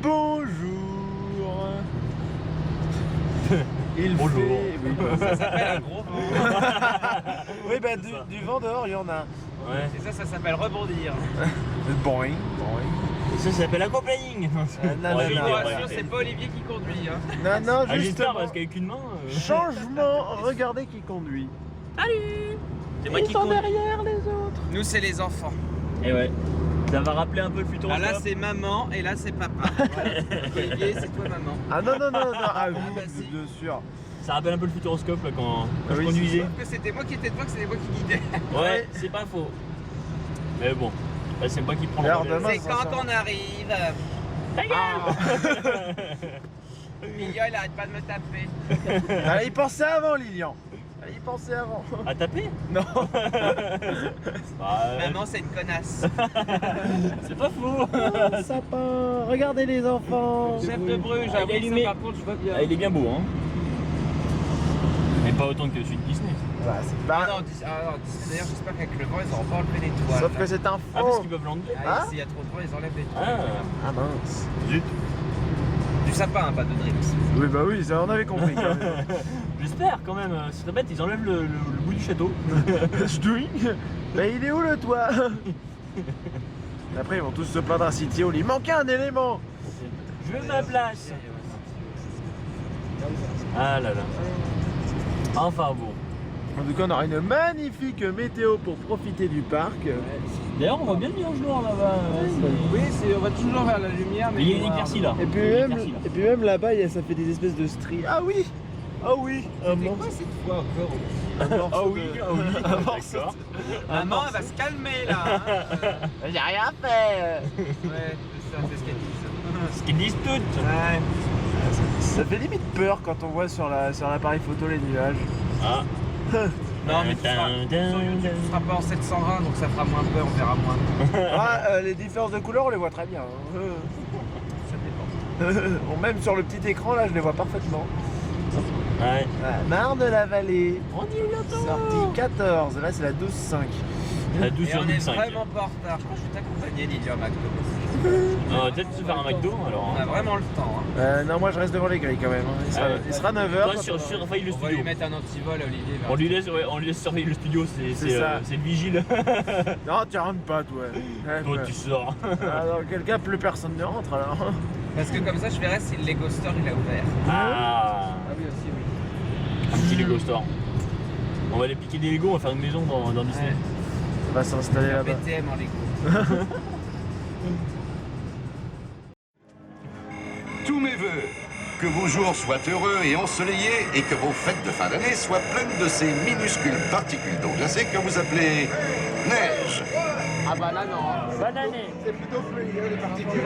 Bonjour. Bonjour. Fait... Oui, Ça s'appelle un gros vent. oui bah du vent dehors, il y en a. Ouais. Et ça s'appelle rebondir. Boing, boing. Ça s'appelle accompagning. Non, Je non, vous non, rassure, c'est pas Olivier qui conduit. Hein. non, non, Ah, j'espère justement. parce qu'avec une main. Changement, regardez qui conduit. C'est moi Ils qui sont conduis. derrière les autres. Nous, c'est les enfants. Et ouais. Ça va rappeler un peu le futur. Ah, là, c'est maman et là, c'est papa. Voilà. Olivier, c'est toi, maman. Ah non, non, non, non, ah oui, bah si. bien sûr. Ça rappelle un peu le futuroscope là, quand Ah je oui, conduisais. Sauf que c'était moi qui étais devant, que c'était moi qui guidais. Ouais, c'est pas faux. Mais bon, là, c'est moi qui prends le Alors, relais. demain, C'est ça quand sert. on arrive. Ta gueule. Lilian, il arrête pas de me taper. Ah, il pensait avant, Lilian. Ah, il pensait avant. À taper. Non. Bah, Maman, c'est une connasse. c'est pas faux. Sapin, regardez les enfants. Chef de Bruges, Ah, il est allumé. par contre, je vois bien. Ah, il est bien beau, hein. Mais pas autant que celui de Disney. Voilà, c'est Ah pas... non, Disney, d'ailleurs, j'espère qu'avec le vent, ils n'auront pas enlevé les toiles. Sauf que c'est un Ah, parce faux. qu'ils peuvent l'enlever. Ah, Hein s'il y a trop de vent, ils enlèvent les Ah, toiles. Ah mince. zut. Du sapin, hein, pas de Dreams. Oui bah oui, ça on avait compris quand même. J'espère quand même. Ce serait bête, ils enlèvent le bout du château. Ch'touille. Bah il est où le toit? Après ils vont tous se plaindre à City Hall, il manquait un élément. Je veux ma place. Ah là là. Enfin bon. En tout cas on aura une magnifique météo pour profiter du parc. D'ailleurs, on voit bien le nuage noir là-bas. Oui, on va toujours vers la lumière, Mais il y a une éclaircie là. Et puis Il y a une même, éclaircie, là. et puis même là-bas ça fait des espèces de stries. Ah oui. Ah oui. Un C'est quoi morceau. cette fois encore Ah oui, ah oui. D'accord. Maman, elle va se calmer là. Hein. J'ai rien fait. Ouais, c'est ça, c'est ce qu'elle dit. Ce qu'ils disent toutes. Ouais. Ça fait limite peur quand on voit sur l'appareil photo les nuages. Ah. Non, mais sur YouTube, tu seras pas en 720, donc ça fera moins peur, on verra moins. Ah, les différences de couleurs on les voit très bien. Hein. Ça dépend. Bon, même sur le petit écran là je les vois parfaitement. Ouais. Ah, Marne-la-Vallée. On y est bientôt. Sortie 14, là c'est la 12.5. La 12 Et sur on est 5. vraiment pas en retard. Je crois que je vais t'accompagner, Lydia, McDo. On va peut-être se faire un McDo alors. On a Hein. vraiment le temps. Hein. Non, moi je reste devant les grilles quand même. Hein. Il sera 9h. Toi, surveille le On va lui studio. mettre un antivol, Olivier. On lui laisse surveiller le studio, C'est ça. c'est le vigile. Non, tu rentres pas toi. Ouais, Toi, ouais. tu sors. Ah, dans quel cas, plus personne ne rentre alors. Parce que comme ça, je verrai si le Lego Store il a ouvert. Ah, Ah oui, aussi, oui. un petit Lego Store. On va aller piquer des Lego, on va faire une maison dans Disney. On va s'installer Un là-bas. BTM en Lego. Tous mes voeux. Que vos jours soient heureux et ensoleillés et que vos fêtes de fin d'année soient pleines de ces minuscules particules d'eau glacée que vous appelez neige. Ah bah là, non. Banané. C'est plutôt fluide, les particules.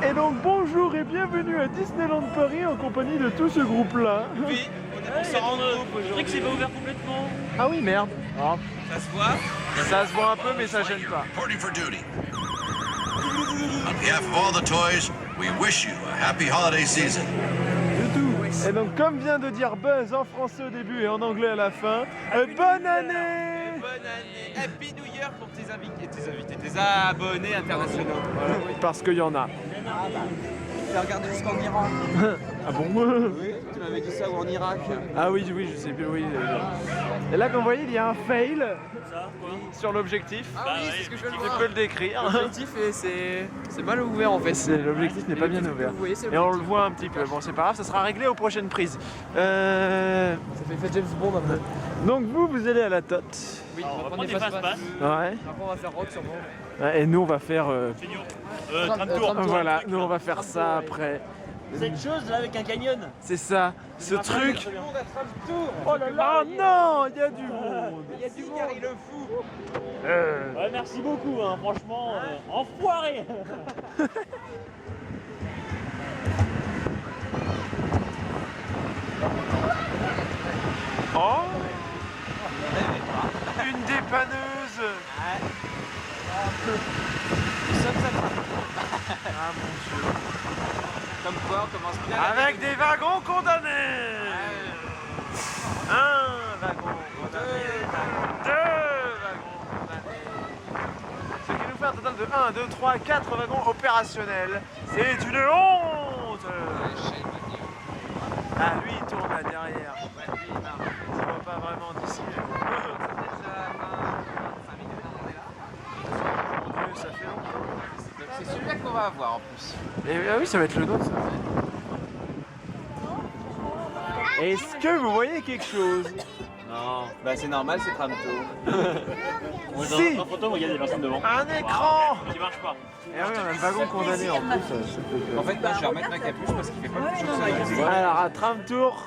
Et donc bonjour et bienvenue à Disneyland Paris en compagnie de tout ce groupe-là. Oui, on s'en rend compte Je croyais que c'est pas ouvert complètement. Ah oui merde. Ah, Ça se voit. ça se voit un peu mais ça gêne pas. Reporting for duty. On behalf of all the toys, we wish you a happy holiday season. Du tout. Et donc comme vient de dire Buzz en français au début et en anglais à la fin, bonne année. Bonne année. Happy New Year pour tes invités, tes abonnés internationaux. Parce qu'il y en a. Tu as regardé jusqu'en Iran. Ah bon? Oui, tu m'avais dit ça ou en Irak. Ah oui, oui, je sais plus, oui. Et là, comme vous voyez, il y a un fail Ça, quoi. sur l'objectif. Ah oui, c'est ce que je viens de Tu voir. peux le décrire. L'objectif, c'est mal ouvert en fait. L'objectif n'est pas bien ouvert. Vous voyez, c'est Et on le voit un petit peu. Bon, c'est pas grave, ça sera réglé aux prochaines prises. Ça fait James Bond après. Donc vous allez à la Tote. Oui, Alors, on va prendre des fast-pass. fast-pass. Ouais. Après, on va faire rock sûrement. Ouais, et nous, on va faire... Tram tour. voilà, nous, on va faire ça après. Cette chose là avec un canyon. C'est ça, ce truc. Tout le monde a tram tour. Oh là là, non, il y a du monde. Il y a du monde, il le fout. Ouais, merci beaucoup, hein. Franchement, enfoiré. Oh, une dépanneuse. Nous sommes à Ah mon Dieu. Comme quoi, on commence bien. Avec des wagons condamnés. Un wagon condamné. Deux wagons condamnés. Ce qui nous fait un total total de 1, 2, 3, 4 wagons opérationnels. C'est une honte. Ah, lui il tourne là derrière. Ça va pas vraiment d'ici. Mon Dieu, ça fait longtemps. C'est celui-là qu'on va avoir en plus. Et, ah oui, ça va être le nôtre ça. Est-ce que vous voyez quelque chose? Non, bah c'est normal, c'est tram tour. Si. Dans la photo, moi, il y a des personnes devant. Un écran. Qui marche pas. Et oui, on a le wagon condamné en plus. Ça fait peur. En fait, là, je vais remettre ma capuche parce qu'il fait pas plus chaud que ça. Alors à Tram Tour,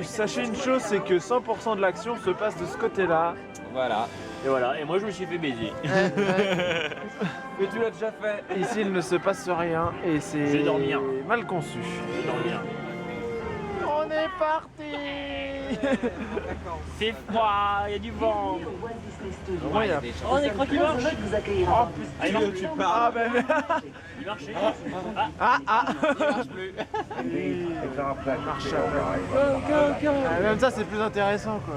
sachez une chose, c'est que 100% de l'action se passe de ce côté-là. Voilà. Et voilà, et moi je me suis fait baiser. Mais tu l'as déjà fait. Ici, il ne se passe rien et Je vais c'est dormir. mal conçu. Je vais dormir. On est parti. C'est froid, il y a du vent. Moi, il y a... Oh, les crocs qui marchent. Oh Ah, il putain, marche. tu parles. Ah ben... Il marchait. Il marche plus. Marche à même ça, c'est plus intéressant quoi.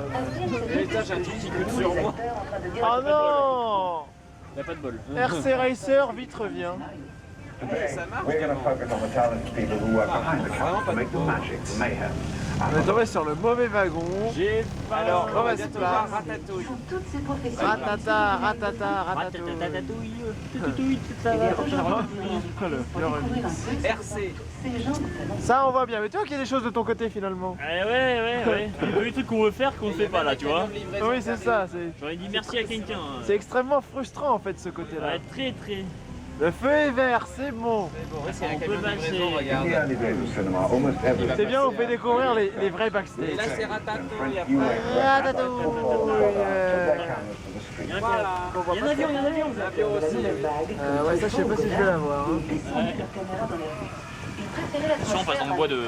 Et putain, j'ai un truc qui coûte sur moi. Oh non. Il n'y a pas de bol. RC Racer, vite reviens. Ça marche. We're going to focus on the talented people who work behind the curtain to make the magic, the mayhem. On est tombé sur le mauvais wagon. J'ai Alors, on va mauvaise bientôt place. voir Ratatouille. Toutes ces professions. Ratata, ratata, ratatouille. Ratatouille, tout ça va. Le remix. RC. Ces gens Ça on voit bien, mais tu vois qu'il y a des choses de ton côté finalement. Ouais. Il y a des trucs qu'on veut faire qu'on ne fait pas là, tu vois. Oui c'est ça, J'aurais dit merci à quelqu'un. c'est extrêmement frustrant en fait ce côté-là. Ouais, très très. Le feu est vert, c'est bon. C'est un On camion peut de livraison, passer. In regarde. the early days of cinema, almost every C'est bien, on fait découvrir les vrais Et backstage. là, c'est Ratatouille you après. make Ratatouille. football took their cameras to the street. Voilà. Il y a un avion, il y a un avion. L'avion aussi. Ouais, ça je sais pas si je vais l'avoir. Hein. Attention, on passe dans le bois de.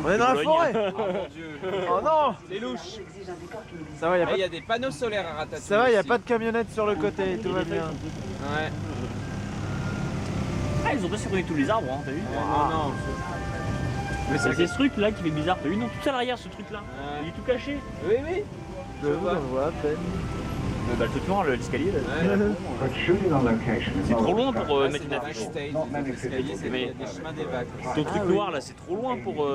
On est dans la Bologne. forêt. Oh mon dieu. Oh non. C'est louche. Ça va, y a Et pas, il y a des panneaux solaires à Ratatouille. ça va, y a aussi. pas de camionnette sur le côté, tout va bien. Ouais. Ah, ils ont pas supprimé tous les arbres, hein, t'as vu? Non. Mais c'est ce truc là qui fait bizarre, t'as vu? Non, tout à l'arrière ce truc là. Il est tout caché. Oui, oui. Je vous en vois à peine. Bah, le truc noir, l'escalier là. But shooting on location C'est trop loin pour Là, mettre c'est une des affiche. backstage, Not des many escaliers, people c'est Mais- des chemins des vagues. Ton truc noir là, c'est trop loin pour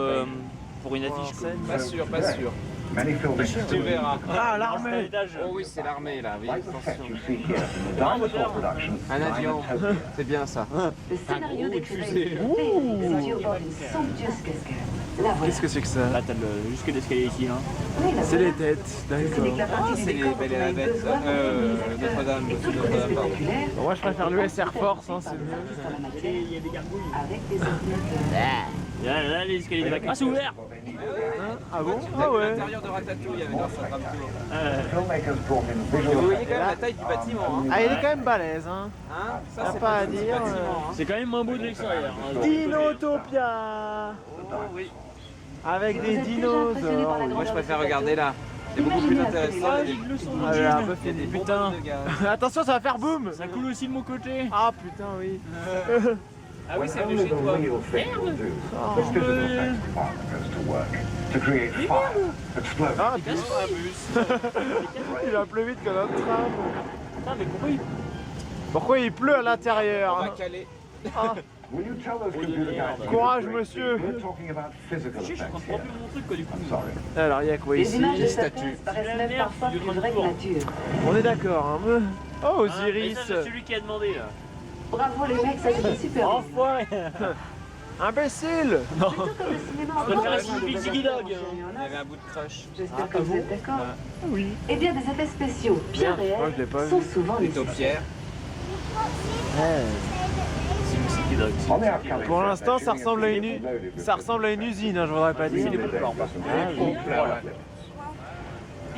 une affiche. Quoi. Pas sûr, pas sûr. Many film Tu industries verras. Ah, À l'armée. l'étage. Oh oui, c'est l'armée là, oui, like the effect attention. you see here from the dinosaur production. Un avion, Dinotopia. c'est bien ça. Le scénario gros décrivait fusée. une fée située au bord d'une somptueuse cascade. La voilà. Qu'est-ce que c'est que ça? Là, t'as jusque l'escalier ici. Hein. Oui, la C'est voilà. les têtes, Ce n'est que la d'accord. partie du C'est les décor Belles et dont on la a eu Bête, besoin pour réaliser Notre-Dame, et tout le Notre-Dame, côté pardon. spectaculaire. Moi je préfère l'US Air Force, hein, c'est mieux. Juste à la matière, Il y a des gargouilles. avec des ordinateurs. Là, les escaliers des vagues. Ah, c'est ouvert! Ah bon? T'as Ah vu ouais. l'intérieur de Ratatouille avec dans son tram tour. Filmmakers brought in Et vous visual voyez quand effects. même la taille du bâtiment. Hein. Ah il est quand même balèze hein. Hein ça, T'as c'est pas à petit dire, bâtiment, hein. C'est quand même moins beau de l'extérieur. hein. Dinotopia. Oh oui. Avec des Vous êtes déjà impressionné par la dinosaures. grandeur Moi je de préfère ce regarder là. C'est beaucoup plus intéressant. Il y a des- Ah ouais, un peu il y a des fini. bonbonnes de gaz. Attention, ça va faire boum. Ça coule aussi de mon côté. Ah putain oui. Ah oui, When c'est venu only chez the toi. real thing will do. This physical effects department goes to work to create fire, explosions. Ah Casse putain, sur un bus. il va plus vite que notre tram. Putain, mais Pourquoi il pleut à On va l'intérieur? caler. Ah, Will you tell those computer guys to give Courage, a break? monsieur. We're talking about physical je suis en effects train de here. prendre plus mon truc quoi du coup. I'm sorry. alors il y a quoi Les ici? images de Les sa statues. thèse paraissent C'est la même merde, parfois du plus vraies que transport. nature. On est d'accord hein. Oh Mais Osiris. ça, c'est celui qui a demandé là. Bravo les mecs, ça c'était super. bien. Enfoiré! Imbécile. Plutôt comme le cinéma en préfère bande-dessin Sleepy de Ziggy Dog, Bernard hein. Journée en Il y As. avait un bout de crush. J'espère que vous êtes d'accord. Oui. Eh bien, des effets spéciaux bien Merde, moi, je l'ai réels pas sont vu. souvent Des nécessaires. taupières. C'est qui dog. On the upcoming Pour set, l'instant, they're ça shooting ressemble à une, a loaded with ça ressemble à une usine, hein, je voudrais pas dire. Really big doesn't really full flower clips.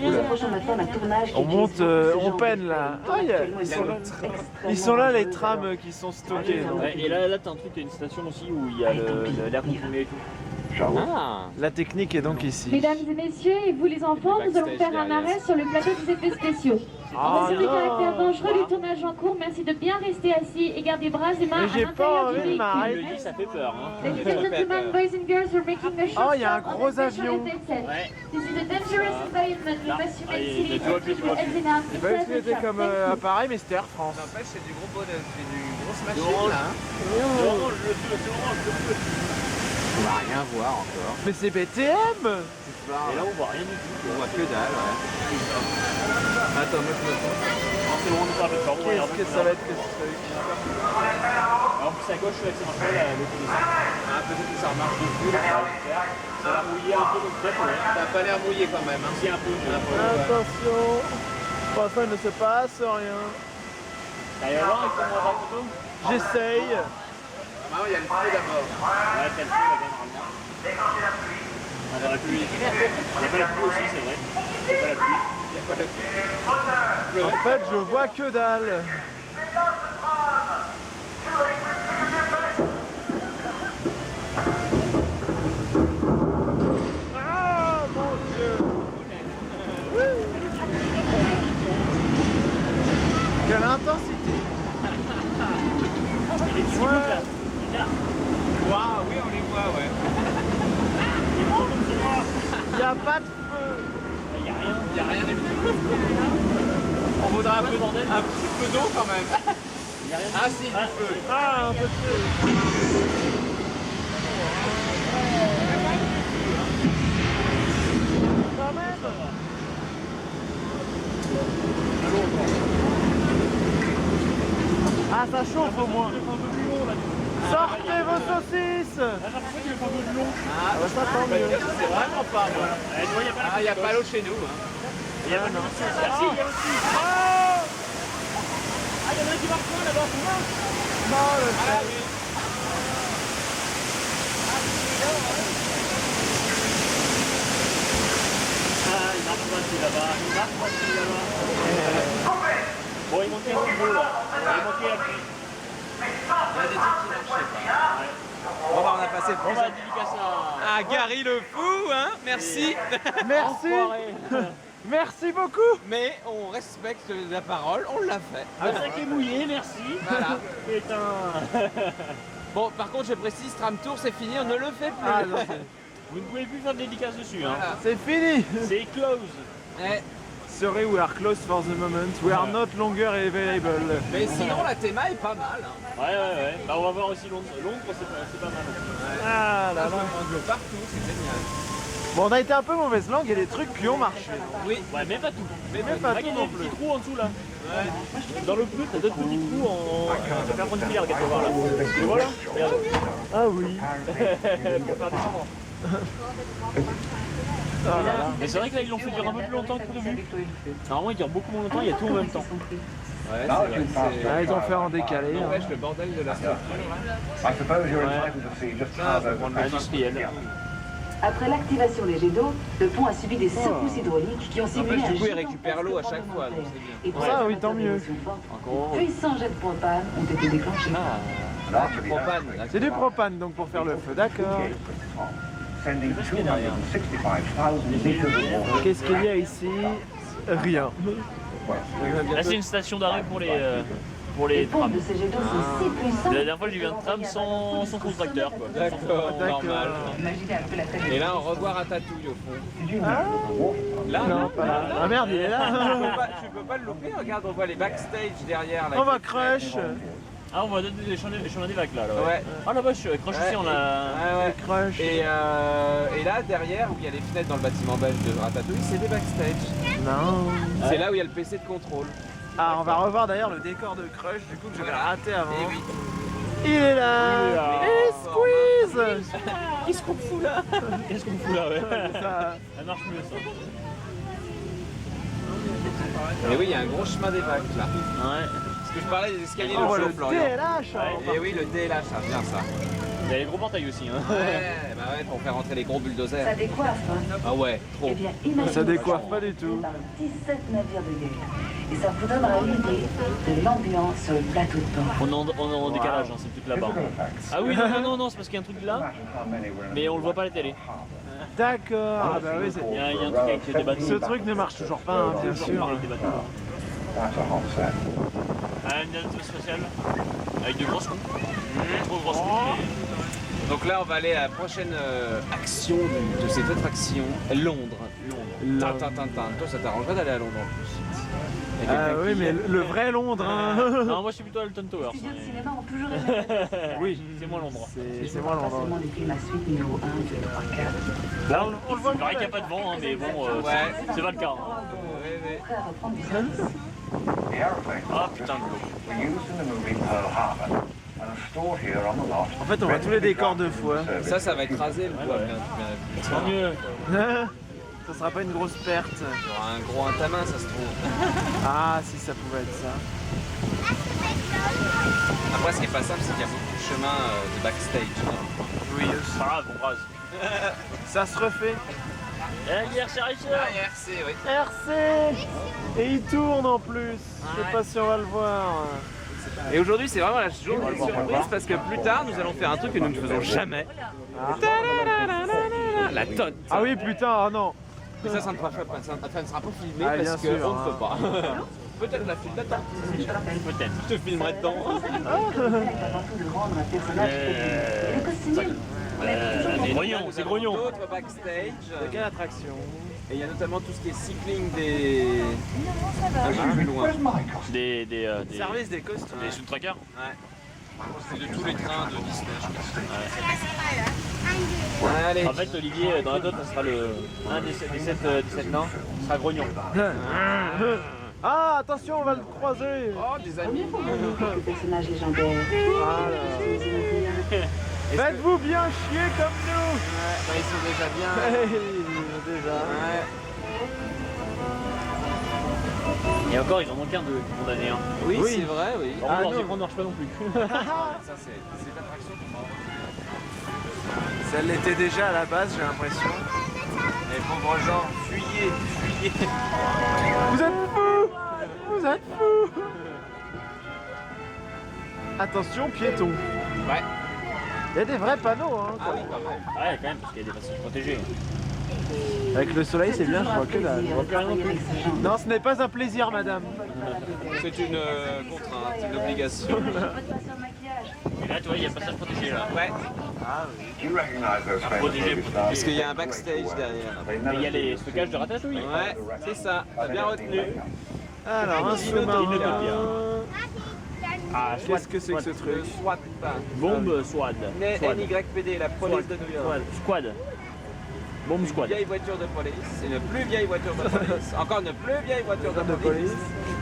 Nous approchons maintenant d'un tournage qui On monte, utilise beaucoup ce on genre peine de là. films, Ah, actuellement ils sont là. extrêmement Ils sont là les dangereux. trams qui sont stockés. non Ouais, et là t'as un truc, t'as une station aussi où il y a l'air comprimé et tout. Shall we? Ah. La technique est donc ici. Mesdames et messieurs, et vous les enfants, nous allons backstage faire un derrière. arrêt sur le plateau des effets spéciaux. Ah Voici les caractères non. dangereux du tournage en cours. Merci de bien rester assis et garder bras et mains Mais à j'ai pas l'intérieur du envie de véhicule. m'arrêter. Le lit, ça fait peur. Hein. Ladies and gentlemen, boys and girls, we're making a short Oh, il y a un stop on gros the special avion. effects set. Ouais. This is a dangerous environment. We must Ah, remain il seated doit plus, until the plus. engine arm J'ai is pas set utilisé and comme thank you. appareil, mais c'était Air France. N'empêche, c'est du gros bonheur, c'est du grosse machine Orange. là. Hein. C'est orange, le feu, c'est orange, le feu. On va rien voir encore. Mais c'est BTM. Et là, on voit rien du tout. On voit que dalle, ouais. Attends, moi je me prends. Non, c'est bon, on parle pas. On regarde. Qu'est-ce que ça va être que ce truc? En plus, à gauche, là, c'est marqué là, le coup de ça. Ah, peut-être que ça remarche dessus. Là, ça va mouiller un peu, donc peut-être, ouais. Ça a pas l'air mouillé quand même. Hein. Si, un peu. Attention. Pour l'instant, il ne se passe rien. T'arrives à voir avec ton appareil photo? J'essaye. Ah, il y a le feu d'abord. Ouais, t'as le feu là-bas, normalement. On va la pluie. Il n'y a pas la pluie aussi, c'est vrai. Il n'y a pas la pluie. Il y a pas de feu. En fait, je vois que dalle. Ah mon Dieu. Quelle intensité. Il est Ouais. Waouh, oui, on les voit, ouais. Il n'y a pas de feu. Il n'y a rien. Il n'y a rien du tout. On voudrait un petit peu d'eau quand même. Il n'y a rien. Ah si, du feu. Ah, un peu de feu. Quand même. Ah, ça chauffe au moins. Sortez vos saucisses. Ah, bah, ça tant mieux. c'est vraiment pas moi. Ah, il n'y a pas l'eau chez nous. Hein. Il n'y a pas de sauce. Ah si, il y a aussi. Oh Ah, il y en a un qui marche loin là-bas. non, le Ah oui. Ah, il marche pas celui là-bas. Il marche pas celui là-bas. Bon, il manquait un petit peu là. Il manquait la pluie. Il y a des trucs qui marchaient pas. Bon bah on a passé le On plus. va dédicacer à... Ah, Gary le fou, hein. Merci. Merci. Enfoiré. Merci beaucoup. Mais on respecte la parole, on l'a fait. Le sac est mouillé, merci. Voilà. Putain. Bon, par contre, je précise, Tram Tour, c'est fini, on ne le fait plus. Ah, non, Vous ne pouvez plus faire de dédicace dessus. Hein. Voilà. c'est fini. C'est close. Eh, Sorry, we are closed for the moment. We are not longer available. mais sinon, la théma est pas mal. Hein. Ouais. Bah, on va voir aussi Londres. Londres, c'est pas mal. Ah là Là, là. on voit partout, c'est génial. Bon, on a été un peu mauvaise langue, il y a des trucs qui ont marché. Oui, Ouais, mais pas tout. Mais même pas Il y tout a non des plus. petits trous en dessous là. Dans le bleu, t'as d'autres petits trous en perpendiculaire quelque part là. Et voilà, regarde. Ah oui. Pour faire descendre. Ah là là. Mais c'est vrai que là ils l'ont fait durer un peu plus longtemps que prévu. Normalement il dure beaucoup moins longtemps, il y a tout en même temps. ouais, c'est vrai. c'est- Ah, ils ont fait en décalé. hein. N'empêche le bordel de la structure. I suppose you're entitled to see just how those Industriel. Après l'activation des jets d'eau, le pont a subi des secousses hydrauliques qui ont simulé N'empêche, un du coup, il gigantesque récupère l'eau à chaque fois, tremblement donc de c'est terre. bien. Et pour Ça, cette oui, tant mieux. intervention forte, Encore. puissants jets de propane ont été déclenchés. Ah, du propane. C'est du propane donc pour faire le feu, d'accord. sending 265,000 liters of water. Qu'est-ce qu'il y a ici? Rien. Là c'est une station d'arrêt pour Les les pompes trams. de ces jets d'eau sont si puissantes. La dernière fois j'ai vu un tram sans contracteur quoi. D'accord, normal. Imaginez un peu la taille. Et là, on revoit Ratatouille au fond. Did you know the water Là, Non, pas là. Ah merde, il est Tu là. peux pas le louper, regarde, on voit les backstage derrière. Là, On va crush. Ah on va donner des chemins des vagues là. Ouais. Ah là-bas je croche aussi on a... Ouais, ouais. Crush. Et là, derrière, où il y a les fenêtres dans le bâtiment belge de Ratatouille, c'est des backstage. Non. C'est là où il y a le PC de contrôle. Ah, on va revoir d'ailleurs le décor de Crush, du coup que j'avais raté avant. Et oui. Il est là. Il est là. Et squeeze. Qu'est-ce qu'on fout là? Qu'est-ce qu'on fout là ouais. Ça- Ça marche mieux ça. Et oui, il y a un gros chemin des vagues là. Ouais. Parce que je parlais des escaliers Oh, de le chaud, Florian. DLH. Et oui, le DLH, ça vient ça. Il y a les gros portails aussi hein. Ouais, bah ouais, pour faire rentrer les gros bulldozers. Ça décoiffe, hein. Ah ouais, trop. Eh bien, imaginez Ça décoiffe pas du tout. par 17 navires de guerre. Et ça vous donnera une idée de l'ambiance sur le plateau de port. On est en décalage, hein, c'est tout là-bas. Ah oui, non, c'est parce qu'il y a un truc là, mais on le voit pas à la télé. D'accord. Ah bah oui, Il y a un truc avec des bateaux. ce truc ne marche toujours pas, hein, bien sûr. Avec des bateaux. That's a hot set. Une note spéciale avec de grosses roues. Trop grosses roues. Donc là, on va aller à la prochaine action de cette attraction, Londres. Tintin. Toi, ça t'arrangerait d'aller à Londres en plus. Ah oui, mais le vrai Londres, hein. Non, moi je suis plutôt à Alton Towers. Les studios de cinéma ont toujours aimé. Oui, c'est moins Londres. C'est moi Pas Londres. seulement les films à suite numéro 1, 2, 3, 4. Là, on le voit. Il paraît qu'il n'y a pas de vent, hein, mais bon, c'est pas le cas. Hein. Prêt à reprendre du service. The aeroplanes Ah putain de l'eau. were used in the movie Pearl Harbor and are stored here on the lot. En fait, on voit tous les décors deux fois. Ça va être rasé le bois. Tant mieux. Ça sera pas une grosse perte. Il y aura un gros un ta main, ça se trouve. Ah, si ça pouvait être ça. Après, ce qui est pas simple, c'est qu'il y a beaucoup de chemin de backstage. Oui, C'est pas grave, on rase. ça se refait. Eh, hier, chérie, RC, oui. RC. Et il tourne en plus. Je sais pas si on va le voir. Et aujourd'hui, c'est vraiment la journée de surprise parce que plus tard, nous allons faire un truc que nous ne faisons jamais. La tonne. Ah oui, putain, oh non. Mais ça ne sera pas filmé Ah, bien parce sûr, qu'on ne hein. peut pas. Peut-être la file d'attente. Peut-être. Je te filmerai dedans. Avec avant tout de rendre un personnage crédible. Et le costume. C'est grognon, c'est grognon. D'autres backstage. Quelle attraction. Et il y a notamment tout ce qui est cycling des. Un peu plus loin. Where's my costume? Des Service des costumes. des sous-trackers. Ouais. C'est de tous les trains de Disney, je pense. Allez. En fait, Olivier, dans la note, ça sera un des 7 nains, ça sera grognon. Ah, attention, on va le croiser. Oh, des amis. Le personnage légendaire. Ah là. Faites-vous bien chier comme nous. Bah, ils sont déjà bien. Déjà. Ouais. Et encore, ils en manquent un de condamné. Hein. Oui, Oui. c'est vrai, oui. Par contre, leur écran ne marche pas non plus. Ça, c'est l'attraction qu'on va. Ça l'était déjà à la base, j'ai l'impression. Les pauvres gens, fuyez. Vous êtes fous. Vous êtes fous. Attention, piéton. Ouais. Il y a des vrais panneaux, hein. Ah oui, quand même. Ouais, quand même, parce qu'il y a des passages protégés. Avec le soleil, c'est bien, je crois que là. Non, Non, ce n'est pas un plaisir, madame. C'est une contrainte, une obligation. Et là, tu vois, il y a un passage protégé là. Ouais. Do you recognize those famous Protégé, movie stars? Parce qu'il y a un backstage derrière. They Et never il y a les seem to stockages de ratatouille. Ouais, c'est ça. T'as bien retenu. Alors, un sous-marin. Ah, Qu'est-ce que c'est que ce truc? Le SWAT. Bombe SWAD. NYPD, la police de New York. Squad. Bombe Une squad. vieille voiture de police, une plus vieille voiture de police, encore une plus vieille voiture de police,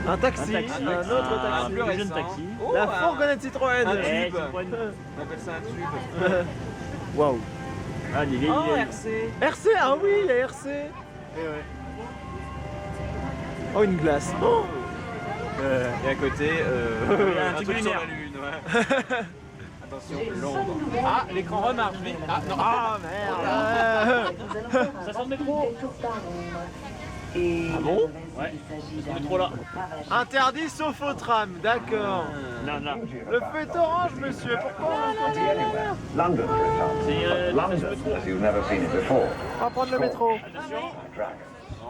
Un taxi, Un taxi. un autre Un taxi. plus plus jeune récent. taxi. Oh, La un- fourgonnette Citroën. un Eh, tube. Citroën. On appelle ça un tube. Waouh. Ah, des vieilles. Oh, RC. RC, ah oui, il y a RC. Oh, une glace. Oh. Et à côté, un un truc truc sur lunaire. la lune, ouais. Attention, Londres. Ah, l'écran remarche, vite. Ah, non. Ah merde. Ça sent le métro. Et Ah bon Ouais. Il s'agit On est trop là. Interdit sauf au tram, d'accord. Non, non. Le feu est orange, monsieur, pourquoi on continue anywhere? London, for example. C'est But London, as you've never seen it before. On va prendre le métro. Dragon.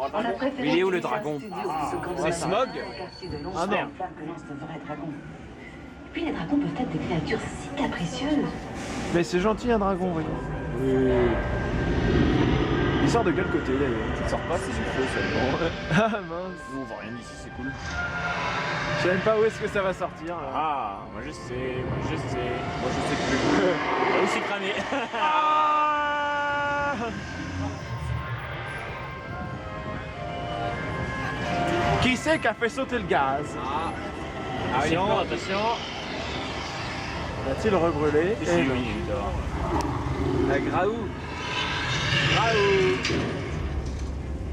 On a préféré Il est où, le utiliser un dragon studio qui se concentre C'est Smog sur le quartier de Londres Ah non. en flamme que lance de vrais dragons. Puis les dragons peuvent être des créatures si capricieuses. Mais c'est gentil un dragon, voyons. Il sort de quel côté d'ailleurs? Ça sort pas, c'est du feu seulement. Ah mince. Nous, on voit rien d'ici, c'est cool. Je sais même pas où est-ce que ça va sortir là. Ah, moi je sais, moi je sais. Moi je sais plus. Ah oui, c'est cramé. Ah. Qui c'est qui a fait sauter le gaz? Attention, attention. Va-t-il rebrûler? Si, Eh non. oui, évidemment. La Graou.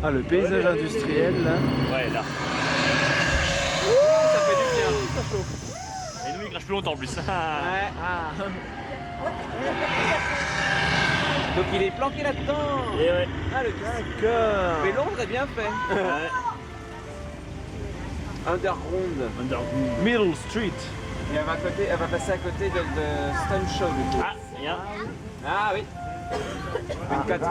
Ah, le paysage industriel là. Ouais, là. Ça fait du bien. Et nous, il crache plus longtemps en plus. Ouais. Donc il est planqué là-dedans. Et ouais. Ah le gars. D'accord. Mais Londres est bien fait. Ouais. Underground. Underground. Middle Street. Et elle va passer à côté de Stone Show. du coup. Ah, regarde. Ah oui. Une 4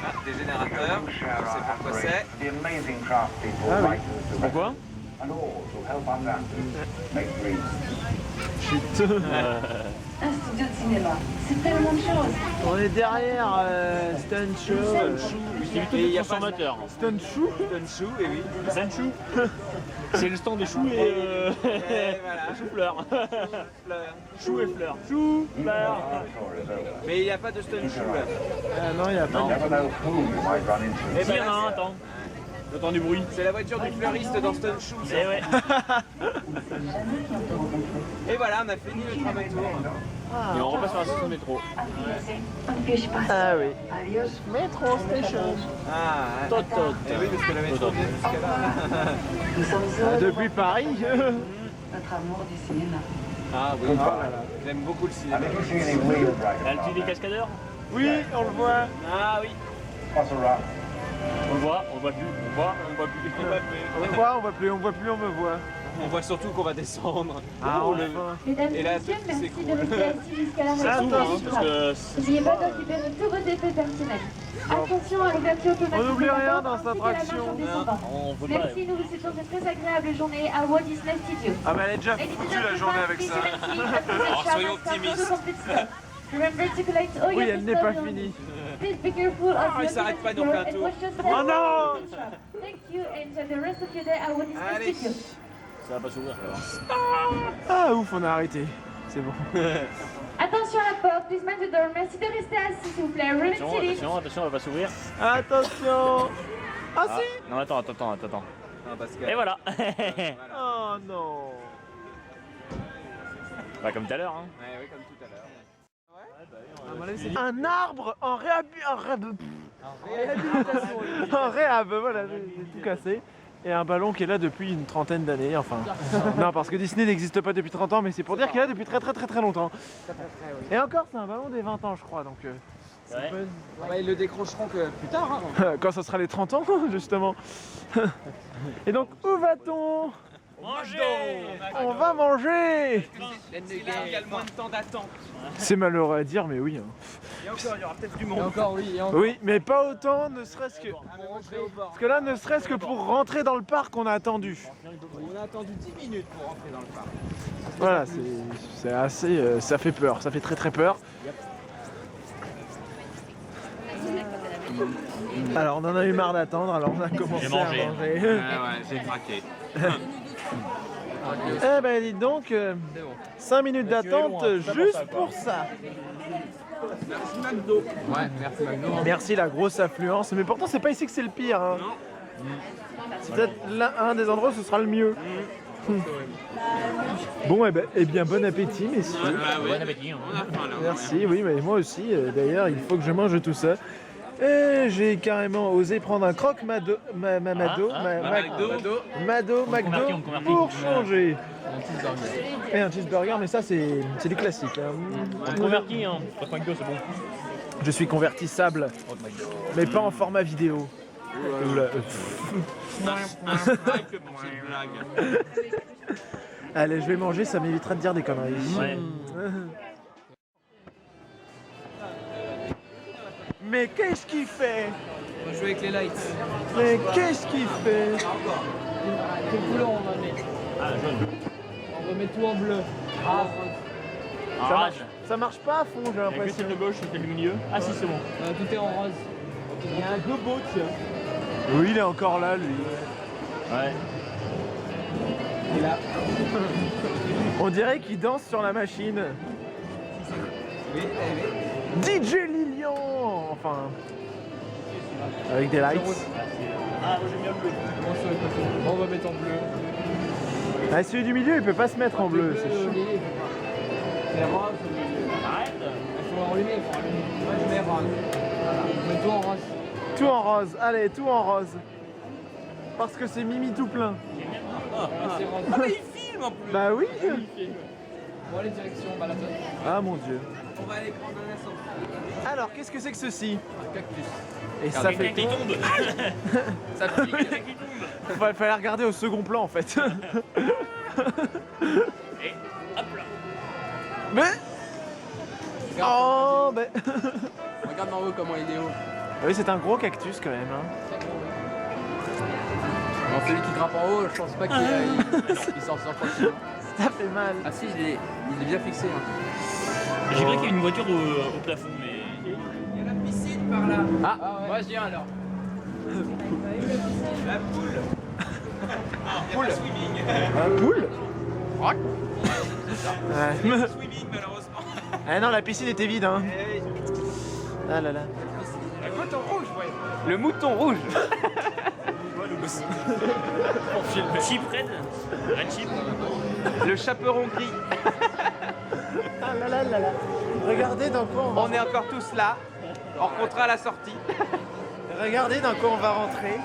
Ah, des générateurs, je sais pas quoi c'est. The amazing craftspeople, Ah oui. writers, Pourquoi? and all to help us actors make dreams. Chut. Un studio de cinéma, c'est tellement de choses. On est derrière Stunt Show. C'est plutôt Et il y des a pas de- transformateurs. Stunt Show. Donshu, et oui. Sanchou. C'est le stand des choux et voilà. chou-fleurs. Fleur. Chou et fleurs. Chou, fleurs. Our tour is over. Mais il n'y a pas de Donshu là. Ah non, il n'y a pas. You never know who you might run into. Eh ben, il y en a un, attends. J'entends du bruit. C'est la voiture du fleuriste dans Donshu. Eh ouais. Et voilà, on a fini le tramway tour. Et on repasse sur la station de métro. Puis-je passe? Ah oui. Adios. Metro Station. Ah, ouais. Tot, tot. Eh oui, parce que la métro vient jusqu'à là. Nous sommes heureux Depuis Paris. notre amour du cinéma. Ah oui, j'aime beaucoup le cinéma. And if you see any weird T'as le dragon, petit des cascadeurs? Oui, on le voit. Ah oui. toss a rock. On le voit plus. On voit plus. On le voit, on voit plus, on me voit. On voit surtout qu'on va descendre. Ah, Oh, enfin. Mesdames Et et là, messieurs, tout, merci c'est de cool. rester assis jusqu'à la Ça fin s'ouvre, de hein, la parce que N'oubliez pas d'occuper de tous vos effets personnels. Attention à l'ouverture automatique. On n'oublie de la rien porte dans cette ainsi que la marche attraction. en descendant. on veut pas. Merci, nous vous souhaitons une très agréable journée à Walt Disney Studios. Ah bah elle est déjà Ladies and foutue la gentlemen, journée avec please ça. remain seated until the Alors, shower soyons starts for the optimistes. complete stop. Remember to collect all Oui, your elle n'est pas personal finie. belongings. Please be careful of il your s'arrête pas devices non plus un and tour. watch your Oh non. Thank you and enjoy the rest of your day at Walt Disney Allez. Studios. Ça va pas s'ouvrir. Ah ouf, on a arrêté. C'est bon. Attention à la porte, please mind the door. Merci de rester assis, s'il vous plaît. Remain Attention, seated. attention, elle va pas s'ouvrir. Attention. Ah si. Non, attends. Ah, parce que... Et voilà. Oh non. Bah, comme tout à l'heure, hein. Ouais, oui, comme tout à l'heure. Un arbre en réhab, voilà, j'ai tout cassé. Et un ballon qui est là depuis une trentaine d'années, enfin. Non, parce que Disney n'existe pas depuis 30 ans, mais c'est pour dire qu'il est là depuis très longtemps. Et encore, c'est un ballon des 20 ans, je crois, donc... ça Ouais. peut- Ouais, ils le décrocheront que plus tard. Hein. Quand ça sera les 30 ans, justement. Et donc, où va-t-on? Manger. On va manger. C'est là où il y a le moins de temps d'attente. C'est malheureux à dire, mais oui. Hein. Et encore, il y aura peut-être du monde. Oui, mais pas autant, ne serait-ce que... Ah, mais moi, je vais au bord. Parce que là, ne serait-ce que pour rentrer dans le parc, on a attendu. On a attendu 10 minutes pour rentrer dans le parc. Voilà, c'est assez... ça fait peur, ça fait très peur. Alors, on en a eu marre d'attendre, alors on a commencé à mangé. manger. ouais, j'ai craqué. Eh ben, dites donc, 5 minutes d'attente juste pour ça. Merci McDo. Ouais, merci McDo. Merci la grosse affluence, mais pourtant c'est pas ici que c'est le pire. Hein. C'est peut-être un des endroits où ce sera le mieux. Bon, eh bien, bon appétit, messieurs. Bon appétit. Hein. On a faim là. Merci, oui, mais moi aussi. D'ailleurs, il faut que je mange tout ça. Et j'ai carrément osé prendre un croque McDo McDo. McDo convertit. pour changer. Et un cheeseburger, mais ça c'est du classique. Hein. On convertit, hein. Pas McDo, c'est bon. Je suis convertissable, mais pas en format vidéo. Oula. Allez, je vais manger, ça m'évitera de dire des conneries. Ouais. Mais qu'est-ce qu'il fait? On va jouer avec les lights. Mais qu'est-ce qu'il fait? Quelle couleur on va mettre? Ah, jaune. On va mettre tout en bleu. Rage. Ça marche pas à fond, j'ai Il y a que l'impression. celle de gauche, celle du milieu. Ah si, c'est bon. Tout est en rose. Il y a un gobo, tiens. Oui, il est encore là, lui. Ouais. Il est là. On dirait qu'il danse sur la machine. DJ Lilian. Enfin. Avec des lights. Ah, moi j'aime bien le bleu. Bon, sur les côtés. Bon, on va mettre en bleu. Ah, celui du milieu, il peut pas se mettre en bleu. C'est chiant. C'est rose. Arrête. Il faut allumer, il faut allumer. Moi je mets rose. Voilà. On met tout en rose. Tout en rose. Allez, tout en rose. Parce que c'est Mimi tout plein. C'est rose. Ah, mais il filme en plus. Bah oui. Bon, allez, direction Balaton. Ah mon dieu. On va aller prendre un ascenseur. Alors, qu'est-ce que c'est que ceci? Un cactus. Et ça fait Qui tombe. Ça pique. Il fallait regarder au second plan en fait. Et hop là. Mais. Oh, ben. Regarde en haut comment il est haut. Oui, c'est un gros cactus quand même. Hein. Bon, celui qui grimpe en haut, je pense pas qu'il s'en sort facilement. Ça fait mal. Ah si, il est bien fixé. Hein. J'ai cru qu'il y avait une voiture au plafond, mais. Il y a la piscine par là. Ah, ouais. Moi je viens alors. La poule. Poule. Swimming. Poule. Ouais. Swimming malheureusement. Ah non, la piscine était vide. Hein. Ah là là. Le mouton rouge, ouais. Le mouton rouge. Chip Red. Red Chip. Le chaperon gris. Ah là là là là. Regardez dans quoi On est encore tous là. On rencontrera à la sortie. Regardez dans quoi on va rentrer.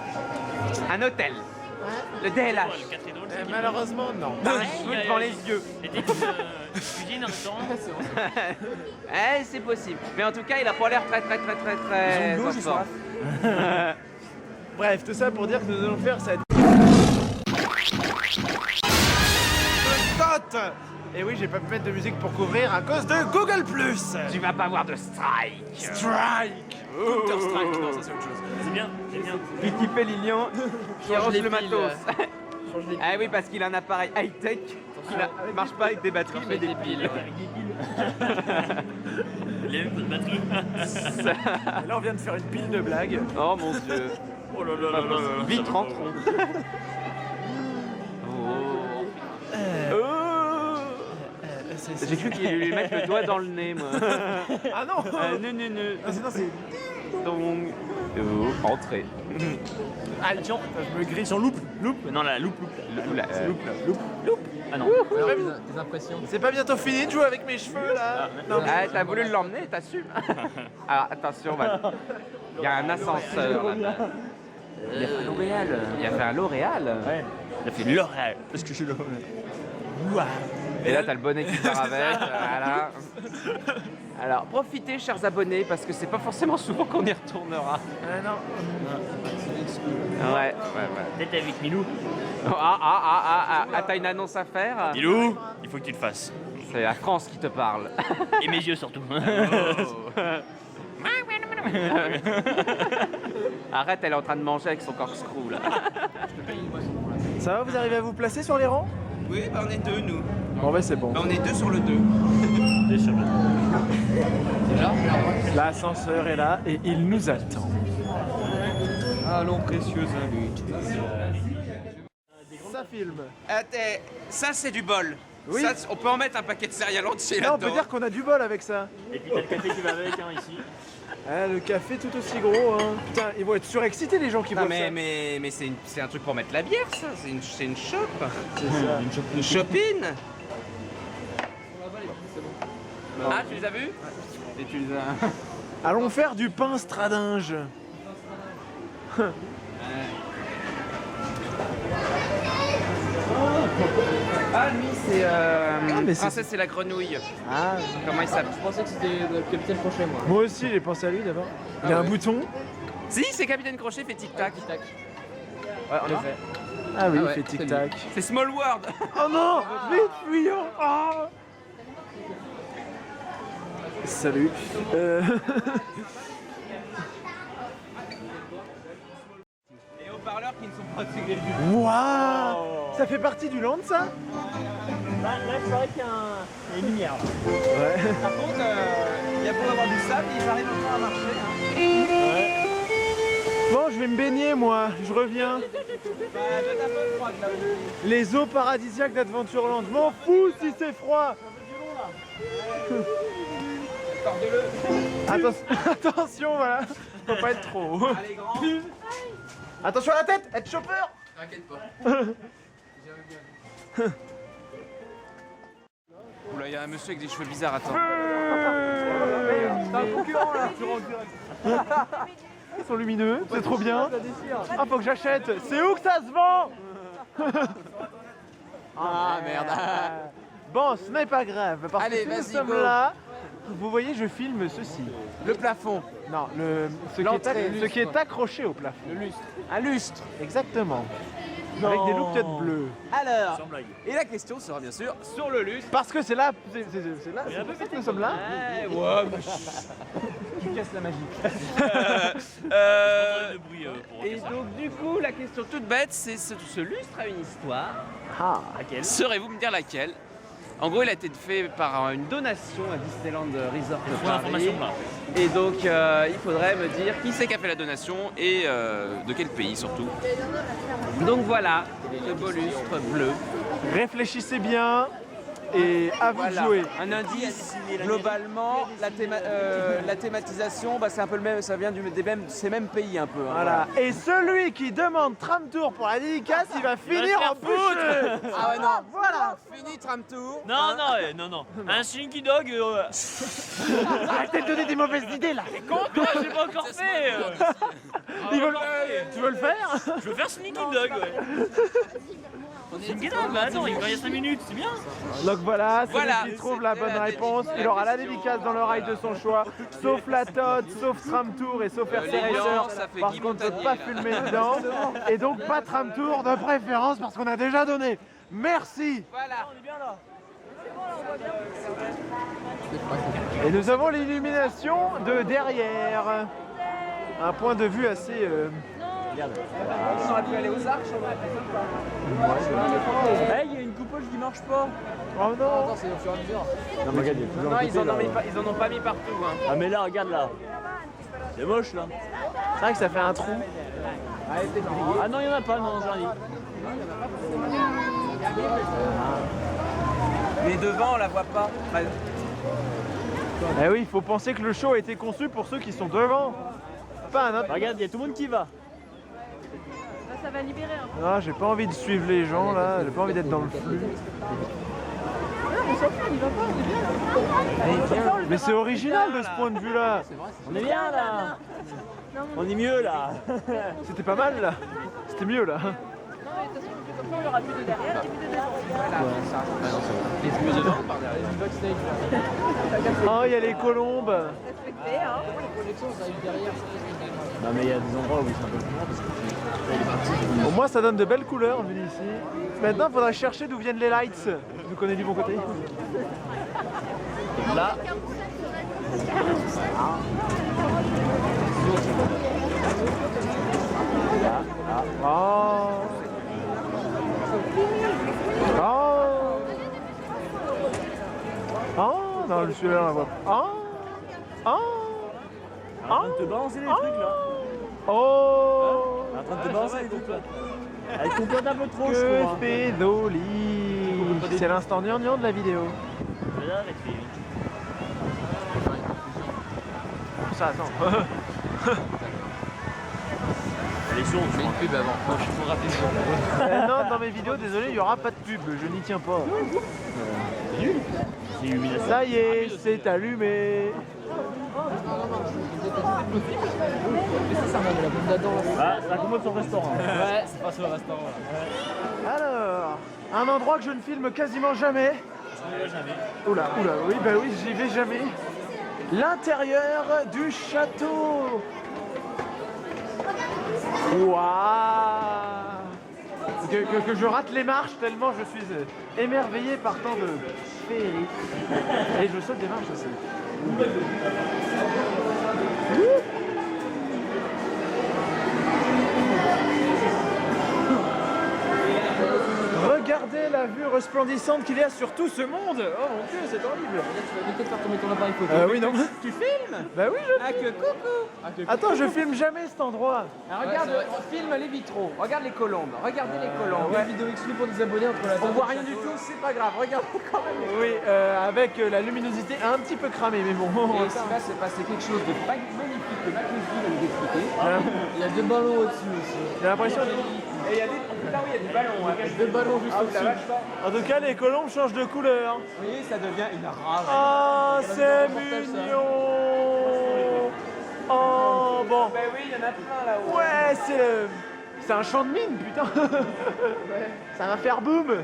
Un hôtel. Le DLH. Le 4 étoiles, c'est Malheureusement, non. T'as un cheveu devant les yeux. Et des cuisines, un restaurant. Eh, c'est possible. Mais en tout cas, il a pas l'air très en forme. Bref, tout ça pour dire que nous allons faire cette cote. Et oui, j'ai pas pu mettre de musique pour couvrir à cause de Google+. Tu vas pas avoir de strike. Strike. Counter-strike, non, ça c'est autre chose. C'est bien, c'est bien. Petit Lilian qui Change range les le piles, matos. Change les Ah oui, parce qu'il a un appareil high-tech qui ne marche pas avec des batteries, mais des piles. Les mêmes batteries. Et là, on vient de faire une pile de blagues. Oh mon dieu. Oh là là là là là. Vite rentrons. J'ai cru qu'il allait lui mettre le doigt dans le nez, moi. Ah non. Non. Ah, sinon, c'est... Donc, entrez. Ah, tiens, je me grille sur loupe. Non, la loupe. Loupe. Ah non. Alors, tes impressions. C'est pas bientôt fini de jouer avec mes cheveux, là? Non, mais... Ah, t'as voulu l'emmener, t'assumes. Alors, attention, il y a un ascenseur là-bas. Il a fait L'Oréal. Il a fait un L'Oréal. Ouais. Il a fait L'Oréal. Parce que je suis L'Oréal. Et là, t'as le bonnet qui part avec. Voilà. Alors, profitez, chers abonnés, parce que c'est pas forcément souvent qu'on y retournera. Ah non. Ouais. Peut-être avec Milou. Ah, t'as une annonce à faire? Milou, il faut que tu le fasses. C'est la France qui te parle. Et mes yeux surtout. Arrête, elle est en train de manger avec son corkscrew là. Ça va, vous arrivez à vous placer sur les rangs? Oui, on est deux, nous. Bon, bah c'est bon. On est deux sur le 2. L'ascenseur est là et il nous attend. Allons, précieux invite. Ça filme. Ça, c'est du bol. Oui. Ça, on peut en mettre un paquet de céréales entier Là, on là-dedans. peut dire qu'on a du bol avec ça. Et puis t'as le café qui va avec, hein, ici. Ah, le café tout aussi gros, hein. Putain, ils vont être surexcités les gens qui Non, boivent ça. mais c'est un truc pour mettre la bière, ça. C'est une chope. C'est ça. Une chopine. Ah, tu les as vus? Et tu les as... Allons faire du pain stradinge. Ah, lui, c'est... mais c'est- Princesse et la grenouille. Ah, Comment il s'appelle? Je pensais que c'était le Capitaine Crochet, moi. moi aussi j'ai pensé à lui d'abord. Il y a un ouais. bouton. Si, c'est Capitaine Crochet fait tic-tac. Tic-tac. Ouais, en effet. Ah oui, Ah il ouais, fait c'est tic-tac. C'est Small World. Oh non, vite fuyons. Ah. Salut. Les haut-parleurs qui ne sont pas intégrés du Waouh. Ça fait partie du land, ça? Là, c'est vrai qu'il y a une lumière. Ouais. Par contre, il y a beau avoir du sable, ils arrivent encore à marcher. Hein. Bon, je vais me baigner, moi. Je reviens. Bah, peut-être un peu froide là. Les eaux paradisiaques d'Adventureland. Je m'en fous si c'est froid. Attention, voilà. Faut pas être trop. Allez, grand. Attention à la tête. Être chopper. T'inquiète pas. Oula, il y a un monsieur avec des cheveux bizarres, attends. T'as un concurrent là. Ils sont lumineux, c'est trop bien. Ah, faut que j'achète. C'est où que ça se vend? Ah merde. Bon, ce n'est pas grave, parce Allez, que si nous vas-y, sommes go. là, vous voyez, je filme ceci. Le plafond. Non, L'entrée, ce qui est accroché au plafond. Le lustre. Un lustre. Exactement. Avec des loupettes bleues. Alors, Sans blague. et la question sera bien sûr sur le lustre. Parce que c'est là, c'est là, c'est pour ça que nous sommes là. Ouais, mais casse la magie. De bruit pour Et donc du coup, la question toute bête, c'est ce lustre a une histoire. Ah, laquelle? Saurez-vous me dire laquelle? En gros, il a été fait par une donation à Disneyland Resort de Pour Paris. l'information là. Et donc, il faudrait me dire qui c'est qui a fait la donation et de quel pays surtout. Donc voilà, le beau lustre bleu. réfléchissez bien et à vous de Voilà. jouer. Un indice, globalement, la thématisation, bah, c'est un peu le même, ça vient ces mêmes pays un peu. Hein, Voilà. Et celui qui demande tram tour pour la dédicace, il va finir en bouche. Ah ouais, non, Voilà. fini tram tour. Non, non. Un Slinky Dog. Arrêtez de donner des mauvaises idées là. Con, quoi, j'ai pas encore fait. Tu veux le faire? Je veux faire Slinky Dog, ouais. Slinky Dog, bah attends, il y a 5 minutes, c'est bien. Donc voilà, celui Voilà. qui trouve la bonne réponse, il aura la dédicace dans l'oreille de son choix, sauf la Todd, sauf Tram Tour et sauf RC Lilian, Racer, ça fait parce Guy qu'on ne peut Montagnier, pas là. filmer dedans, et donc pas Tram Tour de préférence parce qu'on a déjà donné. Merci. Voilà. Et nous avons l'illumination de derrière. Un point de vue assez... On aurait pu aller aux arches, on aurait fait ça. Hey, il y a une coupole qui marche pas. Oh non. C'est au fur et à mesure. Non, mais regarde, il y a toujours Non, un ils côté, en, là. ont pas mis partout. Hein. Ah, mais là, regarde là. C'est moche là. C'est vrai que ça fait un trou. Ah non, il y en a pas, non, j'en ai. Mais devant, on la voit pas. Enfin, Eh oui, il faut penser que le show a été conçu pour ceux qui sont devant. Pas un autre. Regarde, il y a tout le monde qui va. Ça va libérer un peu. Ah, j'ai pas envie de suivre les gens là, j'ai pas envie d'être dans le flux. Mais c'est original de ce point de vue là. On est bien là. On est mieux là. C'était pas mal là. C'était mieux là. Non, mais de toute façon, comme ça, il y aura plus de derrière et plus de derrière. Oh, il y a les colombes. Respecté, hein. Non, mais il y a des endroits où c'est un peu plus grand parce que Au moins ça donne de belles couleurs vu d'ici. Maintenant il faudra chercher d'où viennent les lights. Vous connaissez du bon côté. là. Oh. Oh. Oh. Non, je suis là, on la voit. Oh. Oh. En train de te balancer les trucs là. Oh. En train de te balancer les trucs là. Elle compote un peu trop, je Que crois. fait Dolly? C'est l'instant gnangnan de la vidéo. Là, avec les... Ça, attends. Elle est sourde, je crois. Pub avant. Non, je suis trop rapide. Non, dans mes vidéos, désolé, il n'y aura pas de pub, je n'y tiens pas. C'est illumination. Ça y est, c'est allumé. Ah, ça commode sur le restaurant. Ouais, c'est pas sur le restaurant là. Alors, un endroit que je ne filme quasiment jamais. Oula, oula, oui, bah oui, j'y vais jamais. L'intérieur du château. Waouh! Que je rate les marches tellement je suis émerveillé par tant de féerie. Et je saute des marches aussi. Regardez la vue resplendissante qu'il y a sur tout ce monde. Oh mon Dieu, c'est horrible. Tu vas éviter de faire tomber ton appareil photo. Oui, non. Tu filmes? Bah oui, je... Ah que coucou! Attends, je filme jamais cet endroit. Ah, regarde, on filme les vitraux. Regarde les colombes. Regardez les colombes. Une vidéo exclue pour des abonnés entre la On voit rien du tout, c'est pas grave. Regarde quand même. Oui, avec la luminosité un petit peu cramée, mais bon. Et ici, là, c'est passé quelque chose de magnifique que Mackenzie va nous expliquer. Il y a deux ballons au-dessus aussi. J'ai l'impression. Et il y a des... Là où il y a des ballons. Hein. Deux ballons juste Ah, au-dessus. la vache. En tout cas, les colombes changent de couleur. Vous voyez, ça devient une rare. Oh, c'est mignon. Oh, bon. Ben oui, il y en a plein là-haut. Ouais, c'est un champ de mine, putain. Ça va faire boum.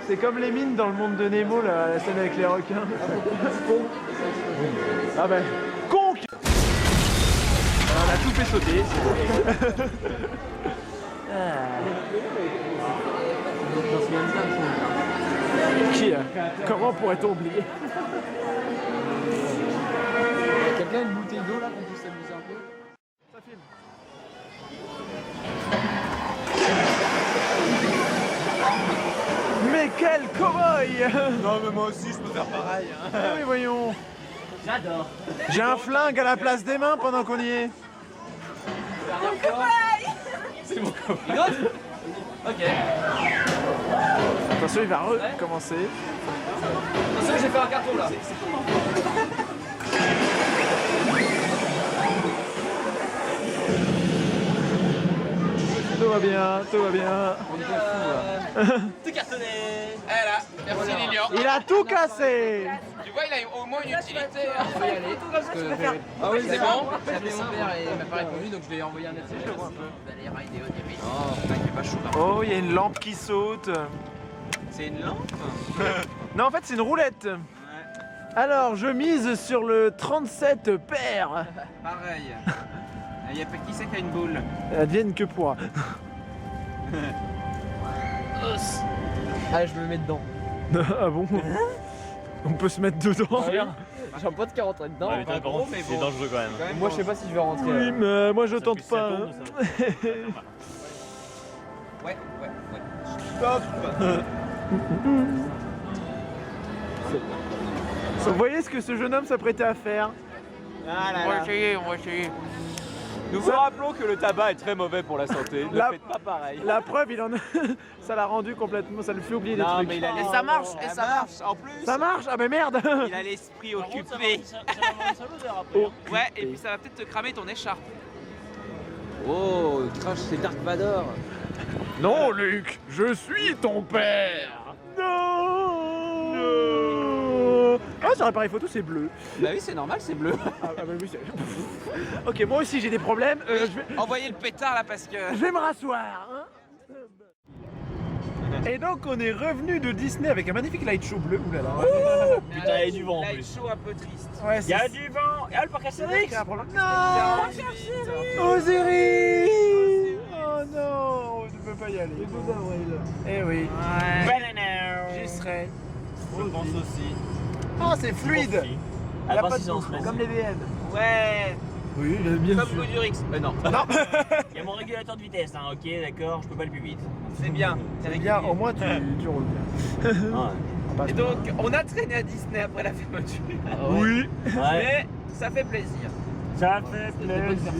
C'est comme les mines dans le monde de Nemo, là, la scène avec les requins. Ah ben, conque. On a tout fait sauter. Qui Comment pourrait-on oublier? quelqu'un une bouteille d'eau là qu'on puisse s'amuser un peu? Ça filme. Mais quel cow-boy! Non mais moi aussi je peux faire pareil. Hein. Ah oui, voyons. J'adore. J'ai un flingue à la place des mains pendant qu'on y est. C'est mon copain. Une autre? Ok. Attention, il va recommencer. Attention, j'ai fait un carton là. Tout va bien, tout va bien. Tout cartonné. Eh là, merci Lilian. Il a tout cassé. Tu vois, il a au moins une utilité. On va y aller. Parce que Ah oui, c'est bon. j'ai appelé mon père et il m'a pas répondu donc je vais envoyer un message. Je vois un peu. Oh, putain, il est pas chaud là. Oh, il y a une lampe qui saute. C'est une lampe? Non, en fait, c'est une roulette. Alors, je mise sur le 37 paire. Pareil. Il y a pas qui c'est qui a une boule? Advienne que pourra. Ah, je me mets dedans. Ah bon? On peut se mettre dedans. J'ai un pote qui est rentré dedans. Ouais, mais gros, mais c'est bon. dangereux quand même. Moi, je sais pas si je vais rentrer. Oui, mais moi je tente Ça pas. tourne, hein. ça. Ouais. Stop. Vous voyez ce que ce jeune homme s'apprêtait à faire? Ah là là. on va essayer. Nous vous rappelons que le tabac est très mauvais pour la santé. Ne La- faites pas pareil. La preuve, il en a... ça l'a rendu complètement, ça le fait oublier des Non, trucs. mais il a Et ça marche, et ça marche. En plus, Ça marche? Ah mais merde. il a l'esprit Par contre, occupé. ça va avoir l'odeur après. Ouais, et puis ça va peut-être te cramer ton écharpe. Oh, crash, c'est Dark Vador. Non, Luc, je suis ton père. Non. Ah, sur l'appareil photo, c'est bleu. Bah oui, c'est normal, c'est bleu. Ah bah oui, c'est... Ok, moi aussi j'ai des problèmes. Envoyez le pétard là parce que. Je vais me rasseoir. Hein. Et donc on est revenu de Disney avec un magnifique light show bleu. Ouh là là. Putain, il y a du vent en Là, plus. chaud un peu triste. Ouais, Il y a du vent. Et ah, le parc Astérix. Non. Osiris. Oh non, je ne peux pas y aller. Eh oui. J'y serai. Je pense aussi. Oh, c'est fluide. À Y a part pas si de c'est en boucle, semaine. comme les VN. Ouais, Oui, bien comme sûr. Godurix. Non, Il y a mon régulateur de vitesse, hein. Ok, d'accord, je peux pas aller plus vite. c'est bien. C'est bien, au moins tu roules bien. Ouais. Et donc, on a traîné à Disney après la fermeture. Oui. Ouais. Mais ça fait plaisir. Ça fait plaisir.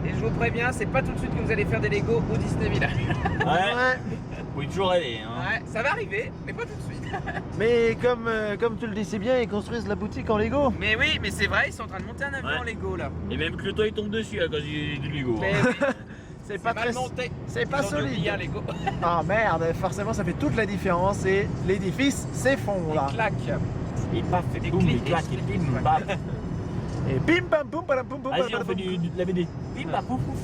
Et je vous préviens, c'est pas tout de suite que vous allez faire des Lego au Disney Village. Ouais. Oui, toujours aller, hein. Ouais, ça va arriver, mais pas tout de suite. Mais comme tu le dis si bien, ils construisent la boutique en Lego. Mais oui, mais c'est vrai, ils sont en train de monter un avion Ouais. en Lego là. Et même que le toit il tombe dessus à cause du Lego. Mais hein. oui, C'est c'est pas mal très... monté. C'est pas Ils ont dû oublier un solide. Lego. Ah merde, forcément ça fait toute la différence et l'édifice s'effondre. Clac. Il paf, et boum, il claque, et bim, bam. Et bim bam boum bam boum boum. Vas-y, on fait de la BD. Bim, bam, pouf, pouf.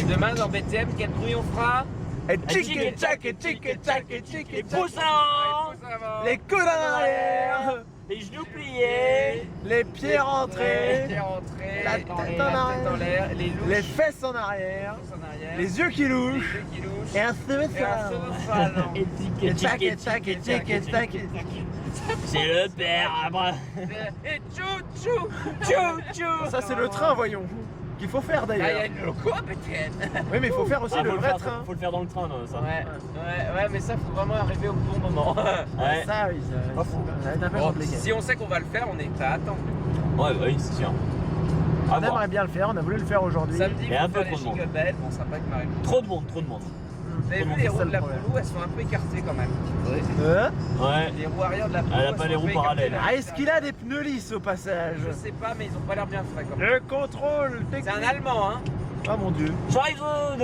Demain dans BTM, quel bruit on fera? Et tchic et tchac et tchic et tchac et tchic et Les tchac. pouces en Les coudes en arrière. les genoux pliés, Les pieds rentrés. Les rentrés, La tête en l'air, les louches Les fesses en arrière. en arrière, Les yeux qui les louchent. yeux qui louchent. Et un Et un sourire. salon. et tic, Et tchac et tchac et tchic et tchac. c'est le père, après. Et tchou tchou tchou tchou. Ça c'est le train, voyons. Qu'il faut faire Ah, il y a d'ailleurs. une loco à BTM. Oui, mais il faut faire aussi Ah, le faut, le vrai faire, train. faut le faire dans le train, ça. Ouais, mais ça faut vraiment arriver au bon moment. Ouais. Ça, oui, ça va être un peu Bon, compliqué. si on sait qu'on va le faire, on est prêt à attendre. Ouais, bah oui, c'est sûr. À On voir. aimerait bien le faire, on a voulu le faire aujourd'hui. Samedi, Et un on peu va faire les trop de monde. Jingle Bells, bon, ça sera pas avec Marie. Trop de monde, trop de monde. Vous avez Comment vu les c'est ça, roues de la le problème. Poulou, elles sont un peu écartées quand même. Ouais. Les roues arrière de la Poulou, Elle a elles pas sont les un peu roues parallèles. écartées. Ah, est-ce qu'il a des pneus lisses au passage? Je sais pas, mais ils ont pas l'air bien frais quand même. Le contrôle C'est technique. un Allemand, hein. Ah mon dieu. Schweizer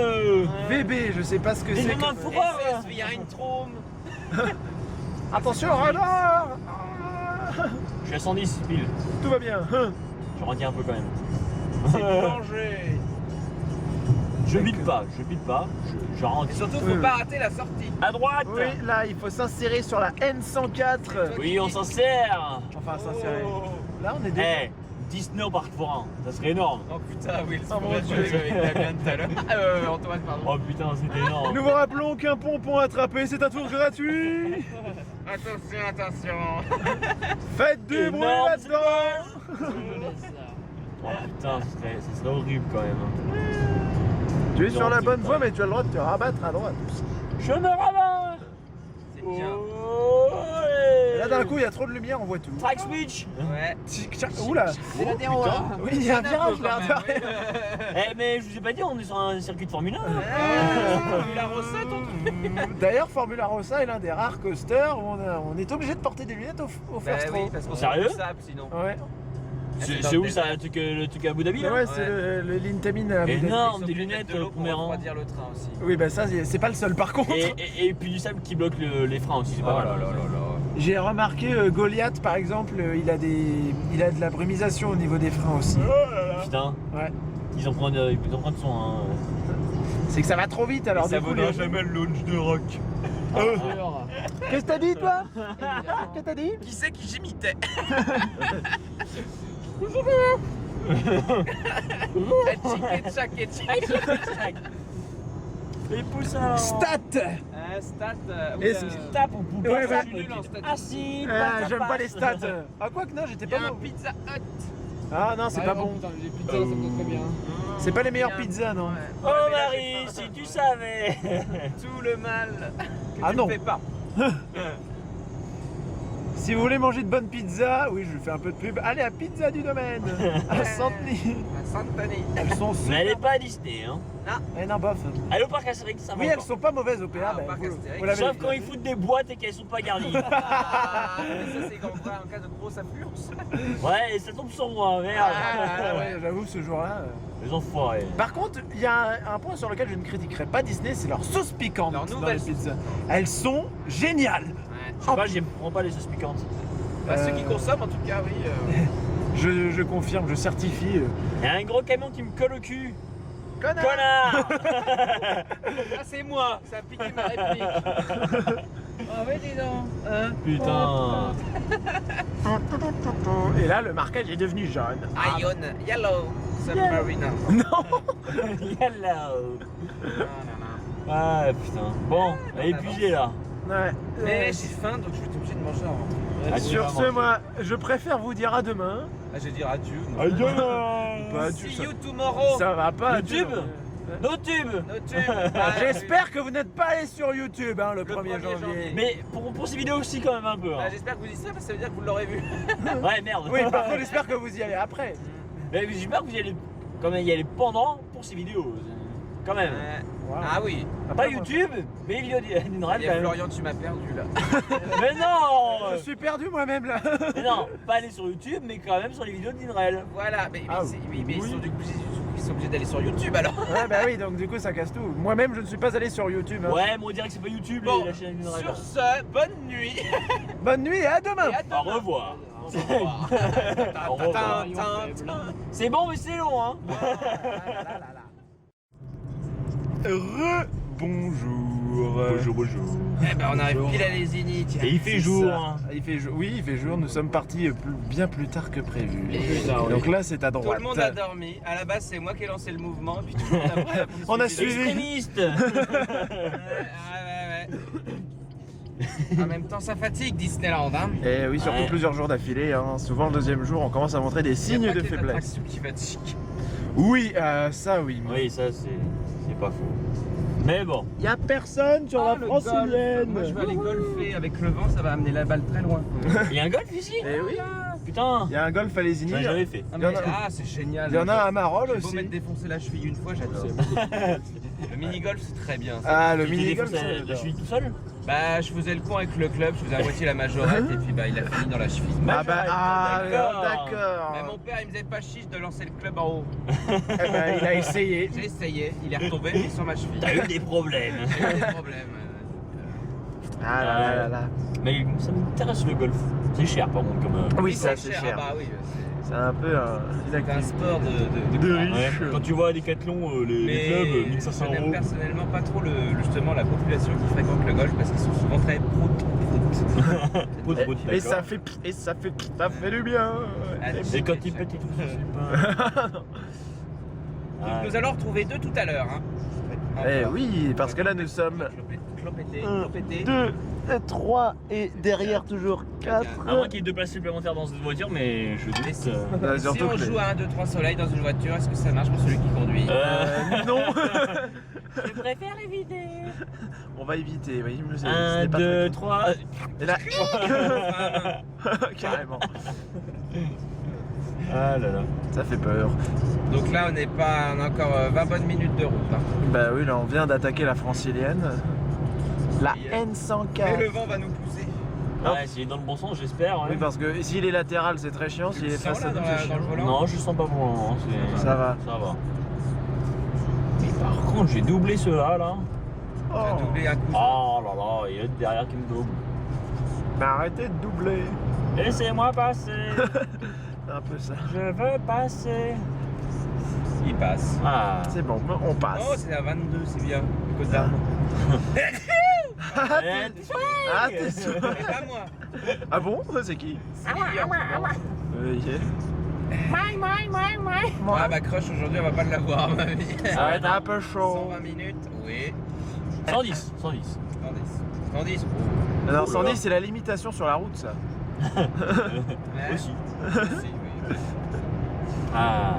VB, je sais pas ce que Les c'est. Allemands que- de fourreur. SS via Intrum. Attention, radar. Ah, Je suis à 110 pile. tout va bien. Je retiens un peu quand même. C'est danger. Je bide pas, je Et rentre. surtout, faut Oui. pas rater la sortie. À droite. Oui, là, il faut s'insérer sur la N104. Oui, on s'en sert. Enfin, s'insérer. Là, on est Eh, Disney au parc forain. Ça serait énorme. Oh putain, oui, Oh mon le Dieu. avec Damien tout à l'heure. Antoine, pardon. Oh putain, c'était énorme. Nous vous rappelons qu'un pompon attrapé, c'est un tour gratuit. Attention, attention. Faites du bruit Énorme, là-dedans. Oh putain, ça serait horrible quand même. Tu es sur la bonne voie, mais tu as le droit de te rabattre à droite. Je me rabats. C'est bien. Et là d'un coup, il y a trop de lumière, on voit tout. Track switch. Ouais. Oula. C'est la déro là. Oui, il y a un virage là. Eh mais je vous ai pas dit, on est sur un circuit de Formule 1. La recette, D'ailleurs, Formula Rossa est l'un des rares coasters où on est obligé de porter des lunettes au first oui, row. parce qu'on Sérieux sinon. Ouais, C'est où ça, le truc à Abu Dhabi là ouais, c'est le Lintamin à Abu Dhabi. Énorme, des lunettes de l'eau au pour premier rang. refroidir le train aussi. Oui, bah ça, c'est pas le seul par contre. Et puis du sable qui bloque les freins aussi, c'est pas mal. J'ai remarqué Goliath par exemple, il a de la brumisation au niveau des freins aussi. Putain, Ouais. ils en prennent son. Hein. C'est que ça va trop vite alors ça du coup. vaudra jamais le launch de rock. Qu'est-ce que t'as dit toi? Qu'est-ce que t'as dit? Qui c'est qui j'imitais? Les poussins. Stat! Stat. Est-ce que- Tape ou poupée. Ouais, ouais. Nul en stat. Ah si. J'aime pas les stats. Ah quoi que non, j'étais Il y pas a un bon. Pizza Hut. Ah non, c'est pas bon. Les pizzas, ça me très bien. C'est pas les meilleures pizzas non. Oh Marie, si tu savais. Tout le mal que Ah tu non. ne fais pas. Si vous voulez manger de bonnes pizzas, oui, je fais un peu de pub. Allez à Pizza du Domaine à Saint-Denis. À Sainte-Denis. Elles sont Mais super. elle est pas à Disney, hein. Eh non, bof. Allez au parc Astérix, ça va. Oui, elles encore. sont pas mauvaises au PA. Ah, au parc Astérix. vous l'avez Sauf dit. quand ils foutent des boîtes et qu'elles sont pas garnies. Ah, mais ça, c'est quand on va en cas de grosse affluence. Ouais, et ça tombe sur moi, merde. Ah ouais, j'avoue, ce jour-là. Les enfoirés. Par contre, il y a un point sur lequel je ne critiquerai pas Disney, c'est leurs sauces piquantes Leurs dans nouvelles les pizzas. Elles sont géniales. Je sais pas, j'aime pas les sauces piquantes. Bah, ceux qui consomment, en tout cas, oui. Je confirme, je certifie. Il y a un gros camion qui me colle au cul. Connard. Connard. Ah, c'est moi. Ça a piqué ma réplique. Ah oui, dis donc. Hein? Putain. Et là, le marquage est devenu jaune. Ion Yellow Submariner. Hello. Ah putain. Bon, elle est épuisée là. Ouais. Mais j'ai faim, donc je vais être obligé de manger avant. Ah, tu Sur vas ce, manger. moi, je préfère vous dire à demain. Ah, je vais dire adieu. Bah, See you tomorrow. ça va pas. YouTube. Nos tubes. No tube. Ah, J'espère que vous n'êtes pas allé sur YouTube le 1er 1er janvier. janvier. Mais pour ces vidéos aussi quand même un peu. Ah, Hein. j'espère que vous dites ça parce que ça veut dire que vous l'aurez vu. Ouais merde. Oui, par contre, j'espère que vous y allez après. Mais j'espère que vous y allez quand même y aller pendant pour ces vidéos. Quand même. Wow. Ah oui. Pas YouTube, mais les vidéos d'une rêve Il y quand a même. Florian, tu m'as perdu là. Mais non. Je suis perdu moi-même là. Mais non, pas aller sur YouTube, mais quand même sur les vidéos d'Inrel. Voilà, mais, Ah, oui, mais oui. ils sont obligés d'aller sur YouTube alors. Ouais, bah oui, donc du coup, ça casse tout. Moi-même, je ne suis pas allé sur YouTube. hein. Ouais, mais on dirait que c'est pas YouTube, Bon, la chaîne d'Inrel. sur ce, bonne nuit. Bonne nuit et à demain. Et à Au revoir. Au revoir. Au revoir. C'est bon, mais c'est long, hein. Bonjour. bonjour. Eh ben on arrive pile à les Zénith. Et il fait C'est jour. ça. Hein. Il fait jour. Oui, il fait jour. Nous sommes partis bien plus tard que prévu. Putain, oui. Donc là, c'est à Tout droite. le monde a dormi. À la base, c'est moi qui ai lancé le mouvement. Puis tout le monde après On a suivi. Extrémiste. Ouais. En même temps, ça fatigue Disneyland. Hein. Et oui, surtout Ouais. plusieurs jours d'affilée. Hein. Souvent, le deuxième jour, on commence à montrer des Y a signes pas de que les faiblesse. attractions qui fatiguent. Oui, ça, oui. Oui, ça c'est pas faux. Mais bon. Il y a personne sur la le golf. francilienne. Moi, je vais aller golfer avec le vent. Ça va amener la balle très loin. Il y a un golf ici. Eh oui. Putain. Il y a un golf à Lésigny. J'en ai jamais fait. Ah, Il y en a- ah, c'est génial. Il y en a à Marolles J'ai beau aussi. m'être défoncé la cheville une fois, j'adore. Le mini-golf, c'est très bien. ça. Ah, le Tu t'es mini-golf. défoncé ça, la cheville tout seul. Bah, je faisais le con avec le club, je faisais à moitié la majorette et puis bah, il a fini dans la cheville. Ah bah, D'accord. d'accord. Mais mon père, il me faisait pas chiche de lancer le club en haut. Eh ben, il a essayé. J'ai essayé, il est retombé mais sur ma cheville. T'as eu des problèmes. J'ai eu des problèmes. Ah là là là là. Mais ça m'intéresse le golf. C'est cher par contre comme. Oui, ça c'est cher. Ah bah oui, C'est un peu c'est un sport de riche. Quand tu vois à Decathlon les clubs 1500 je n'aime €. personnellement pas trop justement la population qui fréquente le golf parce qu'ils sont souvent très prout. Et ça fait du bien. Et quand il pète, il trouve ça. Donc nous allons retrouver 2 tout à l'heure. Hein. Eh oui, parce que là nous sommes Clopété, 1, clopété. 2, 3 et derrière toujours 4. À moins qu'il y ait 2 places supplémentaires dans cette voiture, mais je doute. Si Surtout on que joue à 1, 2, 3 soleil dans une voiture, est-ce que ça marche pour celui qui conduit? non. Je préfère éviter. On va éviter, oui, mais 1, 2, 3. Et là, carrément. Ah là là. Ça fait peur. Donc là, on a encore 20 bonnes minutes de route. Hein. Bah oui, là on vient d'attaquer la francilienne. La Mais le N104. vent va nous pousser. Ouais, s'il est dans le bon sens, j'espère. Oui, parce que s'il est latéral, c'est très chiant. S'il est face à nous, c'est dans le chiant. volant. Non, je sens pas bon. Ça va. Ça va. Mais par contre, j'ai doublé ceux-là là. On va doubler un coup. Oh là là, il y a l'autre derrière qui me double. Mais arrêtez de doubler. Laissez-moi passer. C'est un peu ça. Je veux passer. Il passe. Ah. C'est bon, on passe. Oh, c'est à 22, c'est bien. Le côté d'Armand. Ah, t'es sûr? Mais pas moi. Ah bon? C'est qui? C'est Lilian. Ah bah Crush aujourd'hui on va pas l'avoir à ma vie. Ça va être un peu chaud. 120 minutes, oui. 110. 110. 110. Alors 110 c'est la limitation sur la route ça. Aussi. Oui. Ah.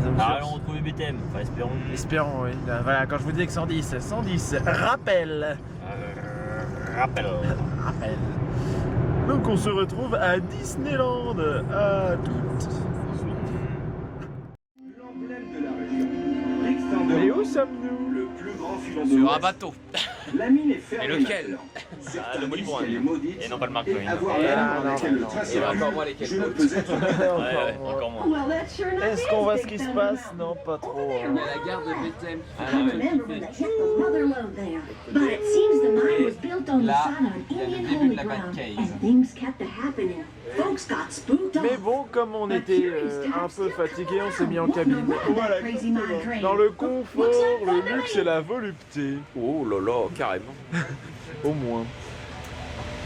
Donc, Allons retrouver BTM. Enfin, espérons. espérons, oui. Voilà, quand je vous dis que 110, 110, rappel. Rappel. Rappel. Donc on se retrouve à Disneyland. À toutes. L'emblème de la région. L'extendeur. Mais où sommes-nous? Le plus grand filon de Sur un l'Ouest. bateau. La mine est fermée. Et lequel? maintenant. Certains le disent Molibron, qu'elle est maudite. et non pas le Mark Et Twain. avoir Et l'air non, dans laquelle non, le non. trace Et encore moins lesquels je ne d'autres. peux être Encore moins. Well, that sure enough Est-ce is qu'on voit ce Big qui se Thunder passe? Mountain. Non, pas trop. Il y a la gare de BTM qui I remember when the ship was mother lode there, but it seems the mine was built on the Là, side of an il y a le Indian début holy de la ground, Batcave. and things kept happening. Folks got spooked off. Mais bon, comme on était un peu fatigué, on s'est mis en cabine. Voilà. Crazy mine train. Dans le confort, le luxe et la volupté. Oh là là, carrément. Au moins.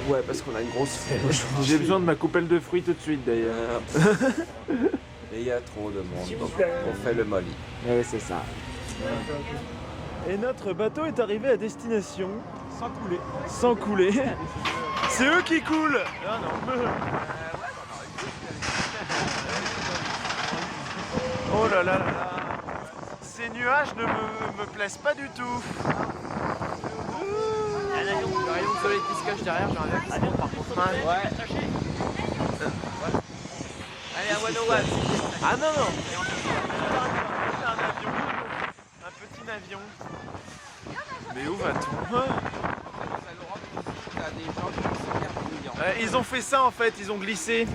Ouais, parce qu'on a une grosse flemme aujourd'hui. J'ai besoin de ma coupelle de fruits tout de suite d'ailleurs. Et il y a trop de monde, donc on fait le molly. Oui, c'est ça. Et notre bateau est arrivé à destination. Sans couler. Sans couler. C'est eux qui coulent. Ah non. Oh là là là là. Ces nuages ne me plaisent pas du tout. Un rayon de soleil qui se cache derrière, j'en ai un. Par contre, Ouais. Allez, à 101. Ah non non. Un petit avion. Mais où va-t-on? Ils ont fait ça en fait, ils ont glissé.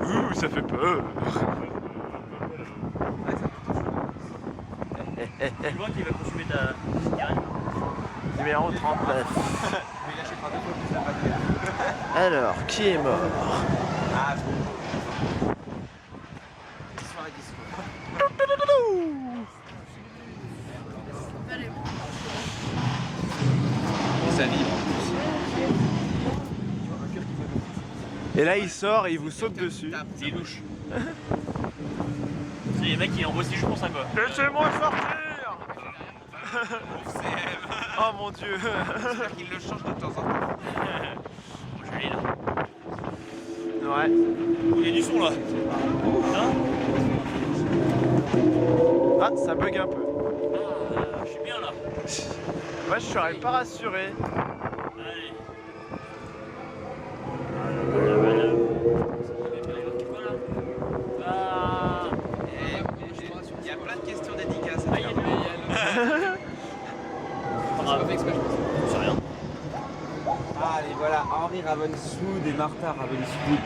Ouh, ça fait peur. tu vois qu'il va consommer ta cigarette. Numéro 39. Alors, qui est mort? Ah, ça vibre. Et là, il sort et il vous saute dessus. C'est louche. C'est les mecs qui envoient aussi juste pour ça quoi. Laissez-moi sortir. Oh mon dieu. J'espère qu'il le change de temps en temps. Je l'ai là. Ouais. Il y a du son là. Hein? Ah, ça bug un peu. Je suis bien là. Moi, je serais pas rassuré. Allez. Il y a plein de questions dédicaces. Ah, il y a du C'est pas fait exprès, je pense. C'est rien. Allez, voilà, Henri Ravenswood et Martha Ravenswood.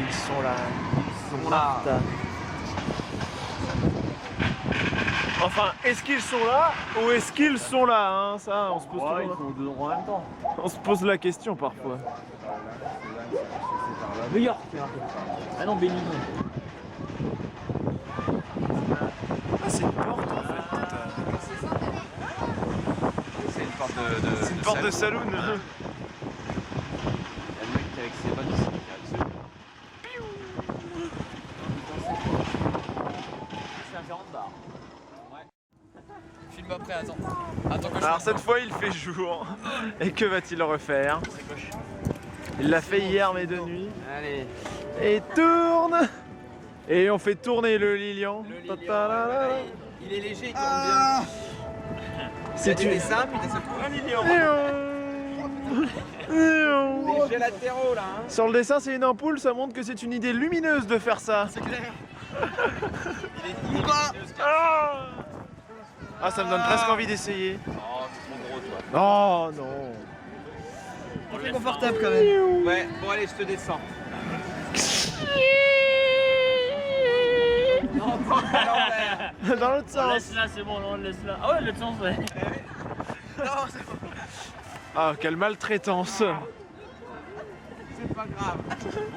Ils sont là. Ils sont là. Enfin, est-ce qu'ils sont là ou est-ce qu'ils sont là hein? Ça, on se pose Ils sont deux en même temps. on se pose la question parfois. New York, c'est marqué. Ah non, Bénin. Ah, c'est une porte en fait. C'est une porte de. C'est une porte de saloon. Il y a le mec qui est avec ses bonnes ici, qui arrive dessus. C'est un gérant de bar. Filme après, attends. Attends que je Alors cette fois il fait jour. Et que va-t-il refaire? Il l'a fait hier mais de nuit. Allez. Et tourne. Et on fait tourner le Lilian. Il est léger, il tourne bien. C'est une... simple, il a ce coup un Lilian. Léger latéraux là. Hein. Sur le dessin c'est une ampoule, ça montre que c'est une idée lumineuse de faire ça. C'est clair. Il est Ah, ça me donne presque envie d'essayer. Oh, c'est trop gros, toi. Oh non. C'est confortable quand même. Ouais, bon, allez, je te descends. Dans l'autre sens. Laisse-la, c'est bon, on laisse là. Ah ouais, l'autre sens, ouais. Non, c'est bon. Ah, quelle maltraitance. C'est pas grave.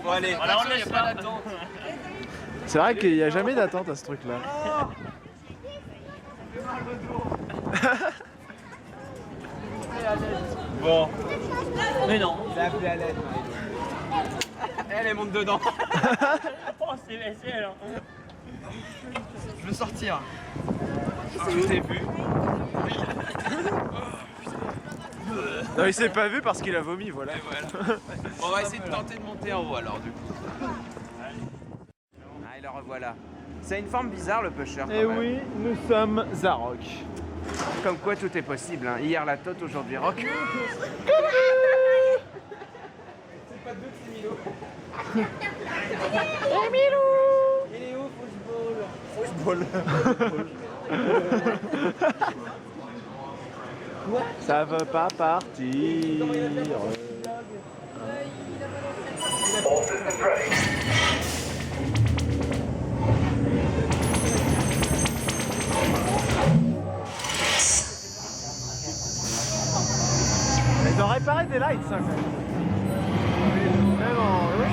Bon, allez. Alors on laisse là. C'est vrai qu'il n'y a jamais d'attente à ce truc-là. Bon. Mais non. Il a appelé à l'aide, Marie-Lou. Elle monte dedans. Oh, c'est elle. Je veux sortir. Tu t'es vu? Non, il s'est pas vu parce qu'il a vomi, voilà. On va essayer de tenter de monter en haut alors, du coup. Ah, et le revoilà. C'est une forme bizarre, le pusher. quand Et même. oui, nous sommes à Rock. Comme quoi tout est possible. Hein. Hier la Tote, aujourd'hui Rock. C'est pas deux, c'est Milo. Il est où, Football? Ça veut pas partir. Ils ont réparé des lights, ça, quand même. Vraiment, oui.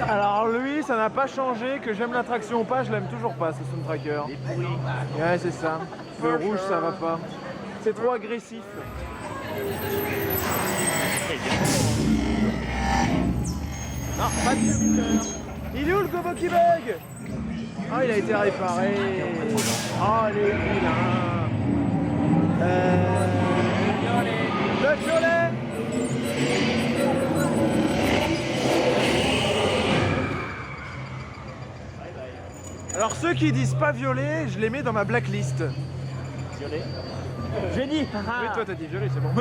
Alors lui, ça n'a pas changé, que j'aime l'attraction ou pas, je l'aime toujours pas, ce Sound Tracker. Il est pourri. Ouais, c'est ça. Le rouge, ça va pas. C'est trop agressif. Non, pas de serviteur. Il est où le gobo qui bug? Oh, il a été réparé. Oh, les vilains. Le violet. Alors ceux qui disent pas violet, je les mets dans ma blacklist. Violet. J'ai dit. Oui, toi t'as dit violet, c'est bon.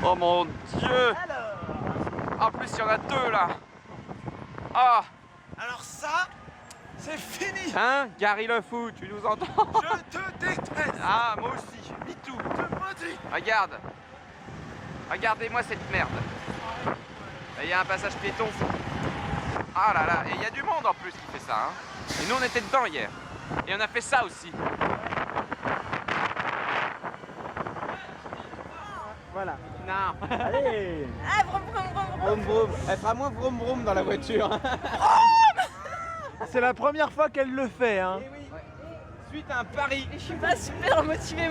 Oh mon Dieu! En plus, il y en a deux là! Ah! Alors ça, c'est fini. Hein? Gary le fou, tu nous entends? Je te déteste. Ah, moi aussi, me too! Je te maudis. Regarde! Regardez-moi cette merde! Il y a un passage piéton. Ah là là, et il y a du monde en plus qui fait ça. Hein. Et nous on était dedans hier. Et on a fait ça aussi. Voilà. Non. Allez. Ah, vroom, vroom, vroom, vroom. Vroom vroom. Elle fera moins vroom vroom dans la voiture. C'est la première fois qu'elle le fait, hein. Et oui. Suite à un pari. Je suis pas super motivée.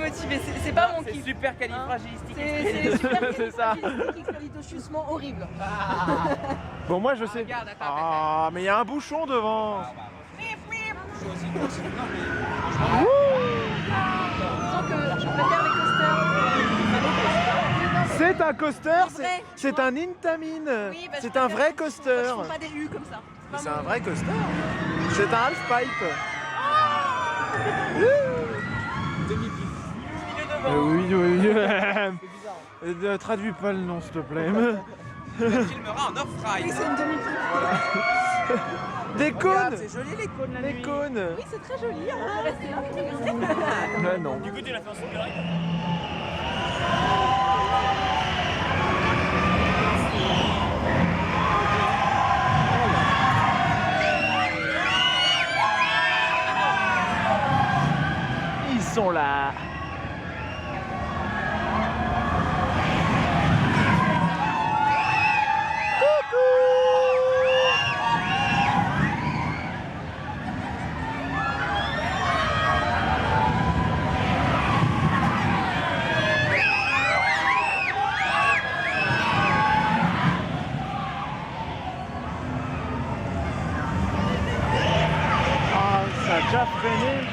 C'est pas mon C'est kiff. super califragilistique. C'est super C'est ça. extraordinairement horrible. Bon, moi je sais. Regarde, attends, Ah, mais il y a un bouchon devant. Disons que je préfère les coasters. C'est un coaster, C'est vrai, c'est tu vois. un Intamin. Oui, bah, C'est je un préfère vrai les coasters. coaster. Je fais pas des U comme ça. Mais pas c'est mon- un vrai coaster. C'est un half-pipe. Oui, oui. Traduis pas le nom, s'il te plaît. Elle filmera en off-ride. Oui, c'est une demi-pipe. Des Regarde, cônes. c'est joli les cônes la Des nuit. cônes. Oui, c'est très joli. On peut rester là. Ah non. Du coup, tu l'as fait en super. déjà freiné.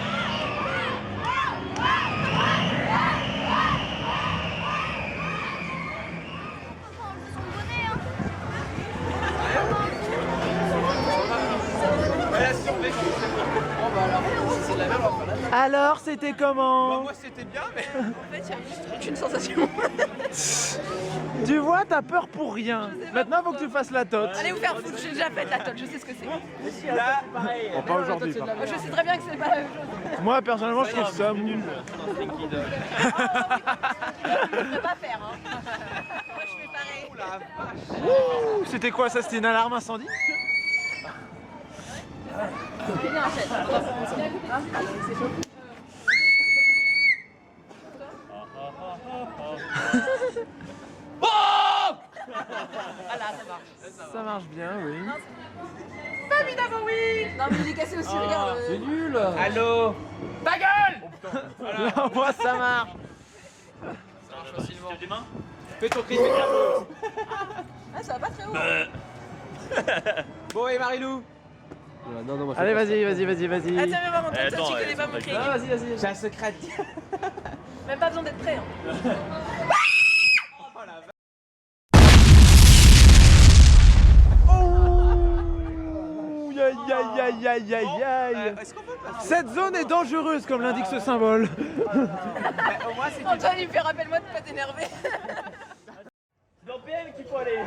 Alors, c'était comment? Moi c'était bien, mais. En fait, il y a juste aucune sensation. Tu vois, t'as peur pour rien. Maintenant, faut que tu fasses la tote. Allez vous faire foutre, j'ai déjà fait la tote, je sais ce que c'est. Là, Bon, pas aujourd'hui. par contre. Je sais très bien que c'est pas la même chose. Moi, personnellement, je trouve ça nul. Je ne peux pas faire. Hein. Moi, je fais pareil. Ouh, c'était quoi ça? C'était une alarme incendie? Voilà, ça marche. Ça marche bien, oui. Évidemment, oui. Non, mais il est cassé aussi, regarde. C'est nul. allô. Ta gueule. Là, moi, ça marche. Ça marche facilement. Des mains. Fais ton cri, fais ta faute. Ah, ça va pas très haut. Bon, et Marilou? Non, moi, Allez, vas-y. Ah, tiens, viens voir mon Eh, tête, attends, tu connais pas mon cri. Vas-y. J'ai un secret à te dire. Même pas besoin d'être prêt. Hein. Ouh, aïe. Est-ce qu'on peut le passer? Cette zone est dangereuse, comme l'indique ce symbole. Au moins, c'est Antoine, il me fait rappelle-moi de pas t'énerver. C'est dans PM qu'il faut aller.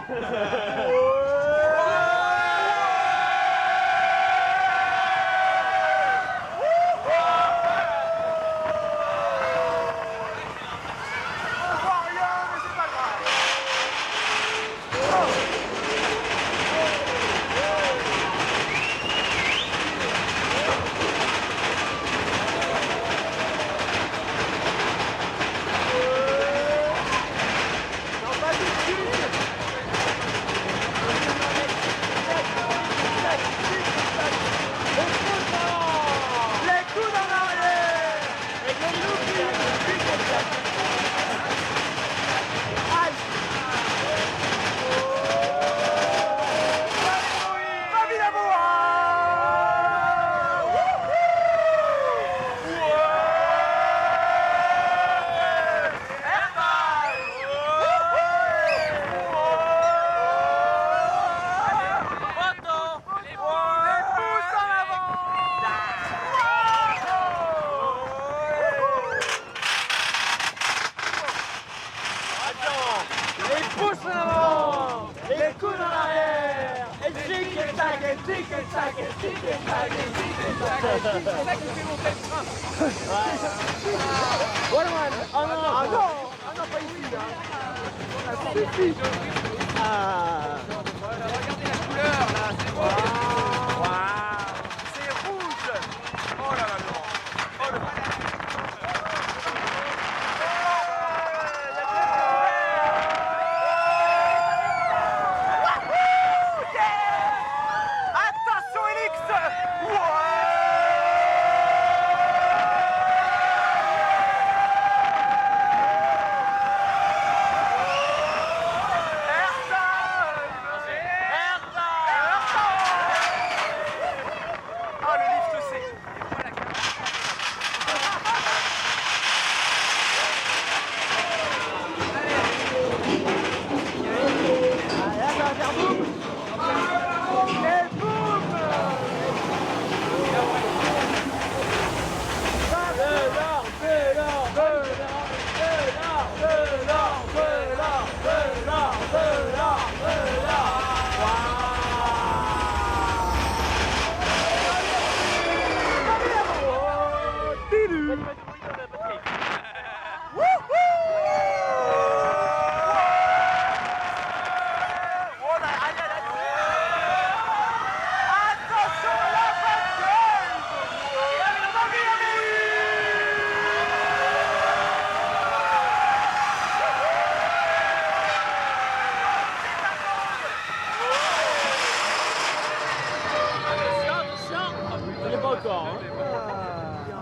Ça n'est pas encore. Hein.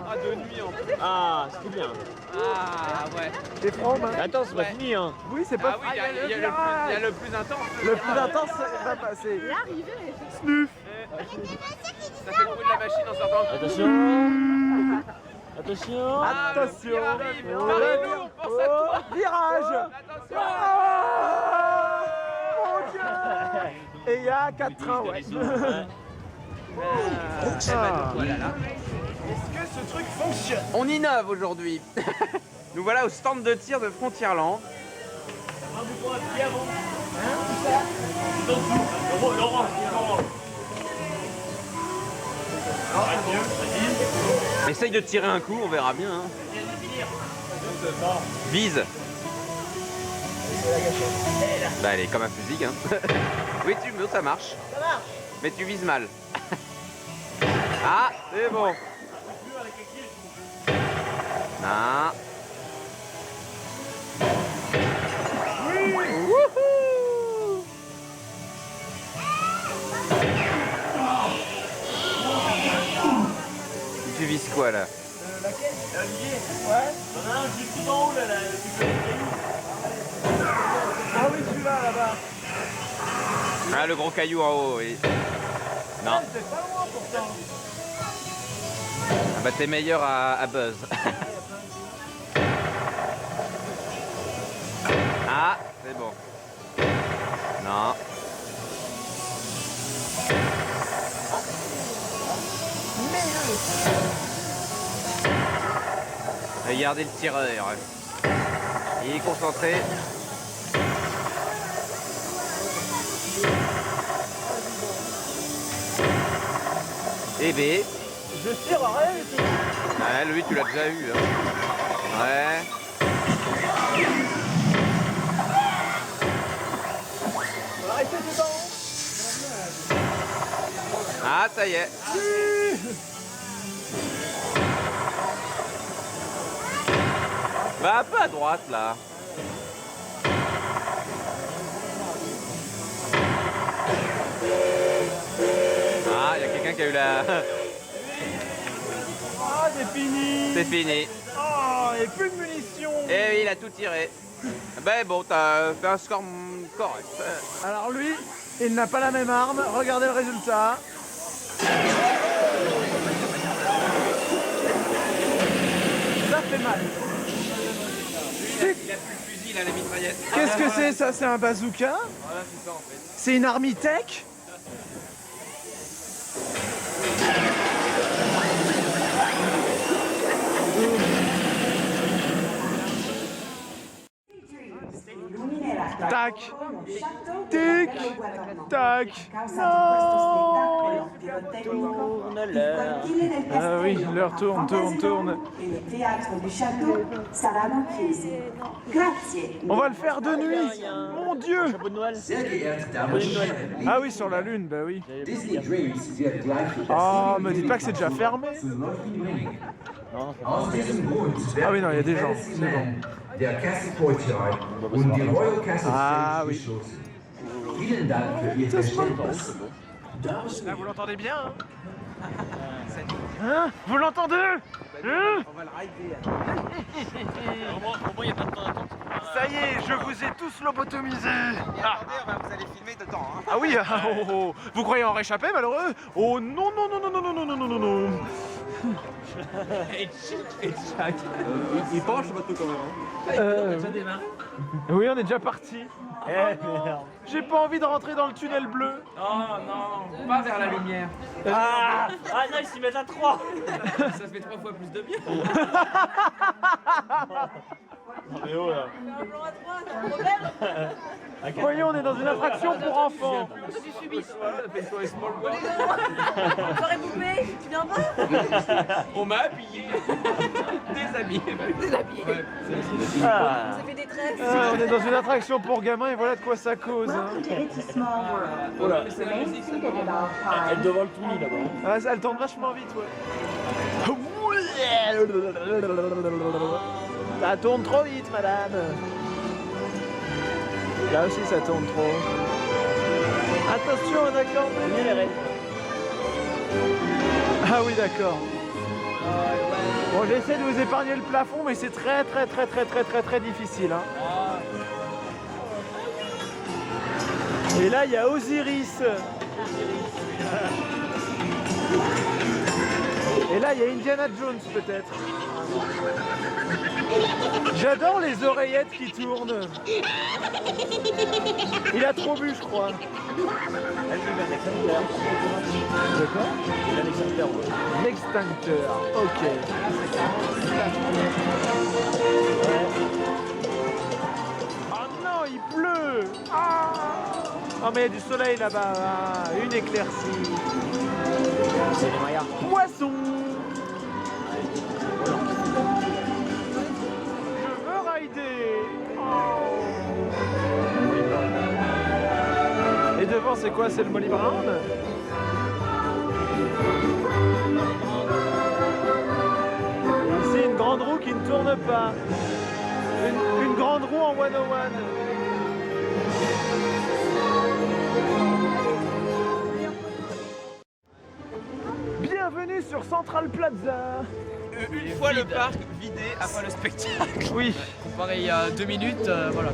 Ah, de nuit en Ah, c'était bien. Ah ouais. C'est franc, hein. Attends, c'est pas fini, hein. Oui, c'est pas Ah oui, il y a le plus intense. le plus intense va passer. Snuf. Ça fait le bruit de la machine en sortant. Attention. Attention. Attention. arrive. Oh, Marie-Lou, on pense à toi. virage. Attention. Oh, mon Dieu. Et il y a 4 trains, ouais. Est-ce que ce truc fonctionne? On innove aujourd'hui. Nous voilà au stand de tir de Frontierland. Essaye de tirer un coup, on verra bien. Hein. Vise. Bah elle est comme un fusil. Hein. Oui, ça marche. Ça marche. Mais tu vises mal. Ah, c'est bon. Ah. Wouhou. Tu vises quoi là? Laquelle? Ouais. T'en as un juste tout en haut là, Ah oui, celui-là, là-bas. Ah, le gros caillou en haut, oui. Non. C'est pas loin pourtant. Ah bah t'es meilleur à Buzz. Ah, c'est bon. Non. Regardez le tireur. Il est concentré. Et B. Je tire rien du tout. Ouais, lui tu l'as déjà eu. Hein. Ouais. Arrêtez dedans. Ah, ça y est. Va un peu à droite là. Ah, il y a quelqu'un qui a eu la... Ah, c'est fini. C'est fini. Oh, et plus de munitions. Eh oui, il a tout tiré. Ben bon, t'as fait un score correct. Alors lui, il n'a pas la même arme. Regardez le résultat. Ça fait mal. Il a plus le fusil, il a la mitraillette. Qu'est-ce que c'est ça? C'est un bazooka? Voilà, c'est ça en fait. C'est une Armitech? Tac, tic, tac. Ah oui, l'heure tourne. Et le théâtre du château saranno chiusi. Grazie. On va le faire de nuit. Mon Dieu. Ah oui, sur la lune, bah oui. Oh, me dites pas que c'est déjà fermé. Ah oui, non, il y a des gens, c'est bon. Ah oui. Là, vous l'entendez bien, hein? Hein? Vous l'entendez? Hein? On va le rider. Au moins, il n'y a pas de temps d'attente. Ça y est, je vous ai tous lobotomisés. Attendez, vous allez filmer dedans. Hein. Ah oui, vous croyez en réchapper, malheureux? Oh non, non, non, non, non, non, non, non, non, non. Il penche le bateau quand même. Hein. Déjà démarré. Oui, on est déjà parti. J'ai pas envie de rentrer dans le tunnel bleu. Oh non, pas vers la lumière. Ah non, ils s'y mettent à 3. Ça fait 3 fois plus de bien. Mais oh là. Voyez, on est dans une attraction pour enfants. Soirée bouclée, tu viens pas? On m'a habillé. Déshabillé. Ouais. Ça fait des traits. On est dans une attraction pour gamins et voilà de quoi ça cause. Hein. Voilà. Elle devant tout nid là-bas. Ah, elle tourne vachement vite, ouais. Ça tourne trop vite, madame. Là aussi, ça tourne trop. Attention, d'accord. Ah oui, d'accord. Bon, j'essaie de vous épargner le plafond, mais c'est très difficile. Hein. Et là, il y a Osiris. Et là, il y a Indiana Jones peut-être. J'adore les oreillettes qui tournent. Il a trop bu, je crois. D'accord. L'extincteur, ok. Oh non, il pleut. Oh mais il y a du soleil là-bas. Ah, une éclaircie. Poisson. Je veux rider. Et devant, c'est quoi? C'est le Molly Brown? Ici, une grande roue qui ne tourne pas. Une grande roue en 101. Bienvenue sur Central Plaza. Une fois le parc vidé après le spectacle. Oui. Pareil, il y a 2 minutes, voilà.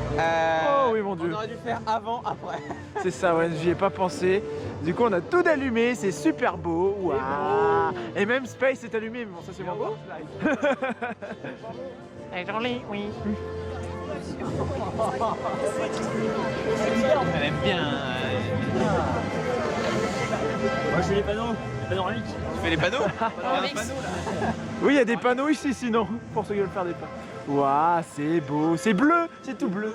Oh oui, mon Dieu. On aurait dû faire avant, après. C'est ça, ouais, j'y ai pas pensé. Du coup, on a tout allumé, c'est super beau. Waouh. Et même Space est allumé, mais bon, ça c'est moins beau. Elle est jolie, oui. Elle aime bien. Moi, je fais les panneaux panoramiques. Tu fais les panneaux? Oui, il y a des panneaux ici, sinon, pour ceux qui veulent faire des panneaux. Waouh, c'est beau, c'est bleu, c'est tout bleu.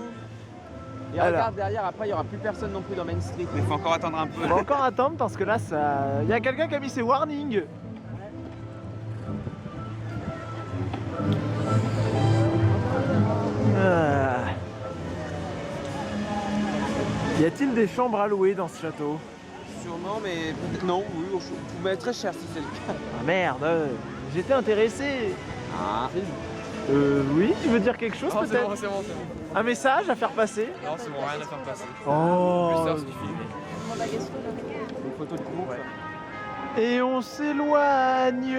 Et regarde derrière, après il n'y aura plus personne non plus dans Main Street. Il faut encore attendre un peu. On va encore attendre parce que là, ça... il y a quelqu'un qui a mis ses warnings. Ah. Y a-t-il des chambres à louer dans ce château? Sûrement, mais peut-être non, oui, vous m'avez très cher si c'est le cas. Ah merde, j'étais intéressé. Ah, Oui, tu veux dire quelque chose Oh, peut-être? c'est bon. Un message à faire passer? Non, c'est bon, rien à faire passer. Oh. Juste ça, c'est du filmé. une photo de groupe. Et on s'éloigne,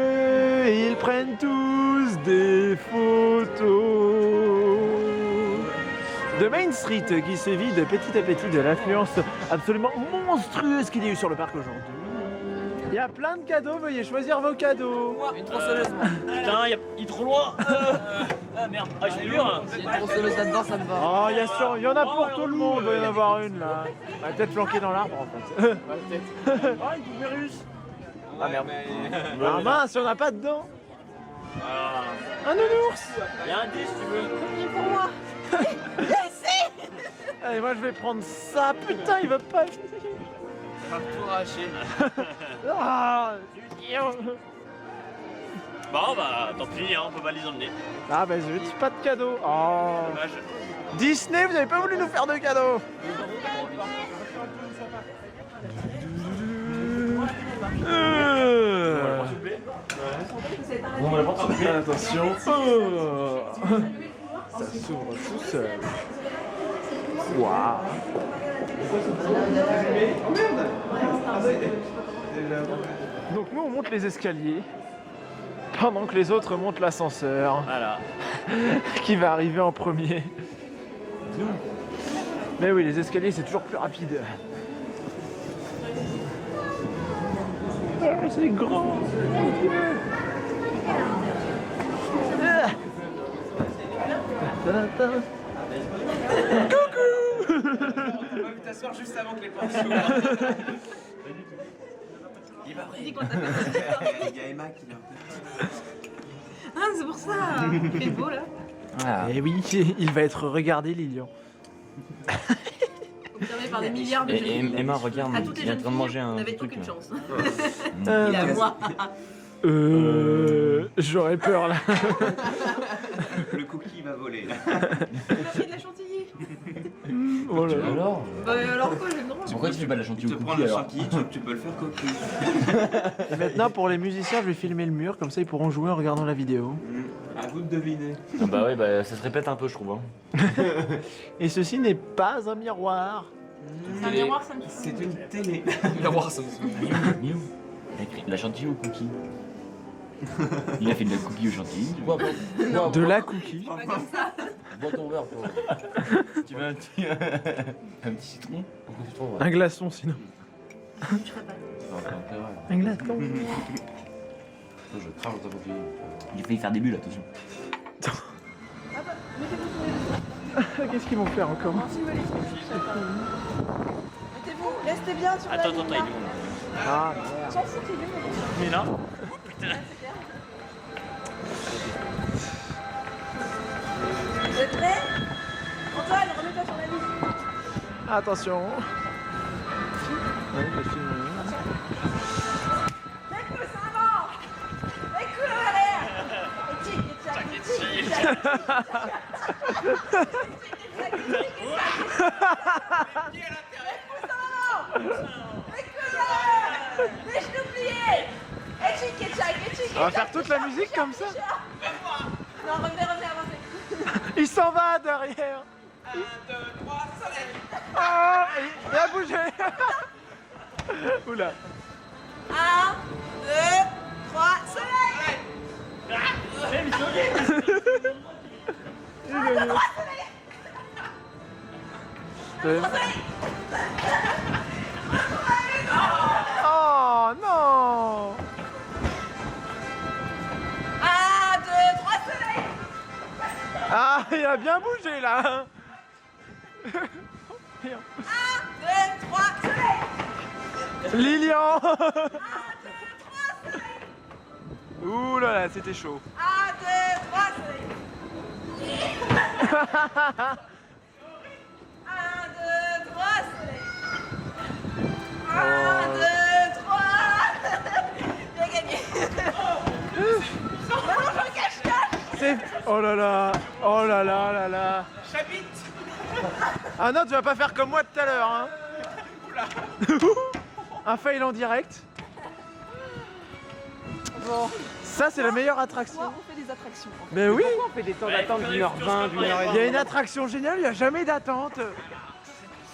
et ils prennent tous des photos de Main Street qui se vide petit à petit de l'affluence absolument monstrueuse qu'il y a eu sur le parc aujourd'hui. Il y a plein de cadeaux, veuillez choisir vos cadeaux. Une tronçonneuse. Putain, il est trop loin. Ah merde, je suis dur. S'il y a une tronçonneuse là-dedans, ça me va. Oh, il y en a pour tout le monde, il va y en avoir une là. Elle va peut-être planquée dans l'arbre en fait. Ah, une poupée russe. Ah merde. Ah mince, il n'y en a pas dedans. Ah. Un nounours. Il y a un 10 si tu veux. Pour moi. Allez, moi je vais prendre ça. Putain, il veut pas. Tout arraché. Ah. Bon bah tant pis, hein, on peut pas les emmener. Ah bah zut, pas de cadeau. Oh. Dommage. Disney, vous avez pas voulu nous faire de cadeaux. On va la prendre. Attention. Oh. Ça s'ouvre tout seul. Waouh. Donc nous on monte les escaliers pendant que les autres montent l'ascenseur. Voilà. Qui va arriver en premier. Mais oui, les escaliers c'est toujours plus rapide. Ah, c'est grand. Ah. Coucou. On va t'asseoir juste avant que les portes s'ouvrent. Il va Dis quoi, Il y a Emma qui l'a. Ah, c'est pour ça. Il fait beau là. Et oui, il va être regardé, Lilian. Observé par des milliards de jeunes filles. Emma, regarde, À toutes les il est en jeunes train de filles, manger on un n'avait truc. aucune chance. Il Il a moi. J'aurais peur là. Le cookie va voler là. Il m'a pris de la chantilly. Oh là là. Alors Bah alors quoi, j'ai le droit. Pourquoi tu fais pas de la chantilly Tu au te prends cookie le alors chantilly, tu peux le faire coquille. Et maintenant pour les musiciens, je vais filmer le mur, comme ça ils pourront jouer en regardant la vidéo. À vous de deviner. Ah bah ouais, bah ça se répète un peu je trouve. Hein. Et ceci n'est pas un miroir. C'est un miroir, ça me C'est une télé. Miroir, ça me Miou. Écrit la chantilly au cookie. Il a fait de la cookie au chantilly. De la cookie. Bois ton verre, toi. Tu veux un petit citron? Un glaçon sinon. Un glaçon. Je crame dans ta coquille. Il a failli faire des bulles, attention. Qu'est-ce qu'ils vont faire encore? Mettez-vous, restez bien sur la Attends, ligne, attends, il là. est où? Ah, J'en fous qu'il est, mais Mais là. vous êtes prêts? Antoine, remets-toi sur la ligne. attention. Ouais, je filme. Mets-le, ça va. Mets-le à l'air. Et tic, et tac, et tic, et tac. Les genoux pliés. Et tic, et tac, et tic, et On va tac, faire toute la musique comme ça? Non, revenez, avancez. Il s'en va derrière. 1, 2, 3, soleil. Oh, il a bougé. Oula. 1, 2, 3, soleil. Oh non. 1, 2, 3, soleil. Ah, il a bien bougé là. 1, 2, 3, soleil. Lilian. 1, 2, 3, soleil. Ouh là là, c'était chaud. 1, 2, 3, soleil. 1, 2, 3, soleil. 1, 2, 3. J'ai gagné. Maintenant, je cache-cache. C'est... Oh là là. Oh là là là là. J'habite. Ah non, tu vas pas faire comme moi tout à l'heure, hein. Un fail en direct. Bon, Ça, c'est la meilleure attraction. on fait des attractions. Mais oui. On fait des temps d'attente d'1h20, Il y a une attraction géniale, il n'y a jamais d'attente.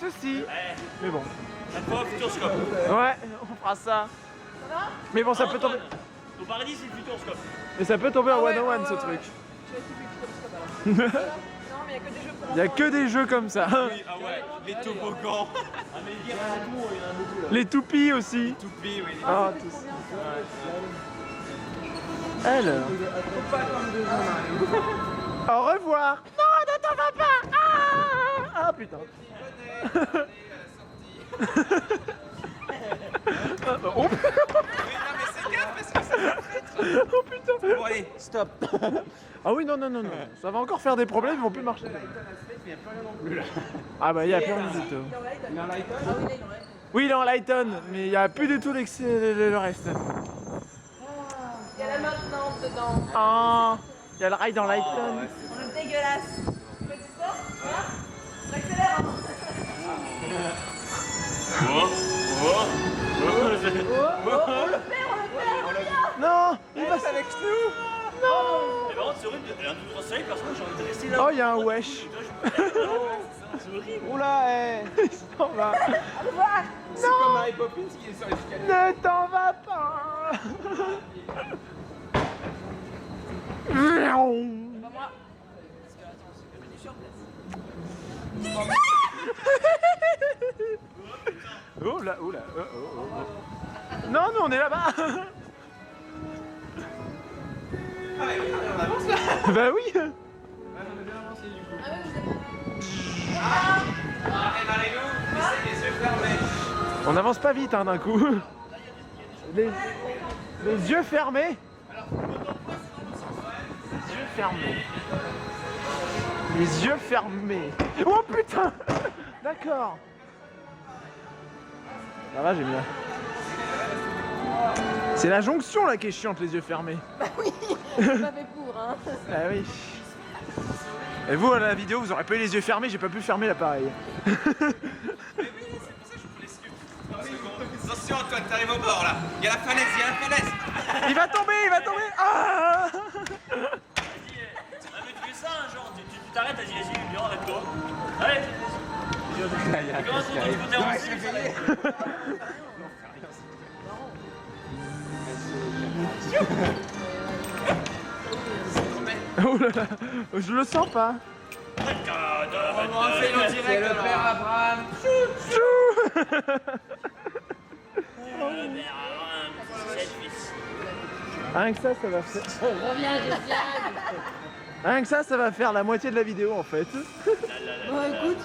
Ceci. Mais bon. Cette fois, Futuroscope. Ouais, on fera ça. Mais bon, ça peut tomber. Au paradis, c'est le Futuroscope. Mais ça peut tomber en one-on-one ce truc. Non, mais il n'y a que des jeux pour Il n'y a que des jeux comme ça. Ah ouais, les toboggans. Les toupies aussi. Toupie, oui. Ah, tous. Elle. Au revoir. Non, ne t'en vas pas. Ah putain. Oh, Oui, non, mais c'est gaffe parce que ça va être... oh putain. Bon, allez, stop. Ah oui, non, non, non, non. Ça va encore faire des problèmes, ils vont plus marcher. Ah bah il y a plus rien du tout. Oui, il est en Lighton, mais il n'y a plus du tout le reste. Il y a la maintenance dedans. Ah, il y a le ride en Lighton. C'est dégueulasse. Petit sport, voilà. J'accélère. On le fait. Non, il passe avec nous. Non. Mais par contre, c'est horrible, il y a un tout soleil parce que j'ai envie de rester là. Oh, il y a un wesh. C'est horrible. Oula, il s'en va. C'est comme Mary Poppins qui est sur l'escalier. Ne t'en va pas. Oh là, oh là, oh, oh, oh. Non, nous on est là-bas. Ah mais oui, on avance là. Bah oui. On a bien avancé du coup. Démarrez-nous, laissez les yeux fermés. On avance pas vite hein, d'un coup. Les yeux fermés. Les yeux fermés. Les yeux fermés. Oh putain. D'accord. Ça va, j'ai bien. C'est la jonction là qui est chiante, les yeux fermés. Bah oui, c'est pas fait pour, hein. Ah oui. Et vous, à la vidéo, vous aurez pas eu les yeux fermés, j'ai pas pu fermer l'appareil. Mais oui, c'est pour ça que je vous laisse suivre. Attention Antoine, t'arrives au bord là. Il y a la falaise, il y a la falaise. Il va tomber, il va tomber. Ah Vas-y, mais tu fais ça, hein, genre, tu t'arrêtes, vas-y, viens avec toi. Allez, vas-y. Comment tu peux t'avancer? Oh là là, je le sens pas. C'est le père Abraham. Rien que ça va faire. Rien que ça va faire la moitié de la vidéo en fait. Bon, écoute,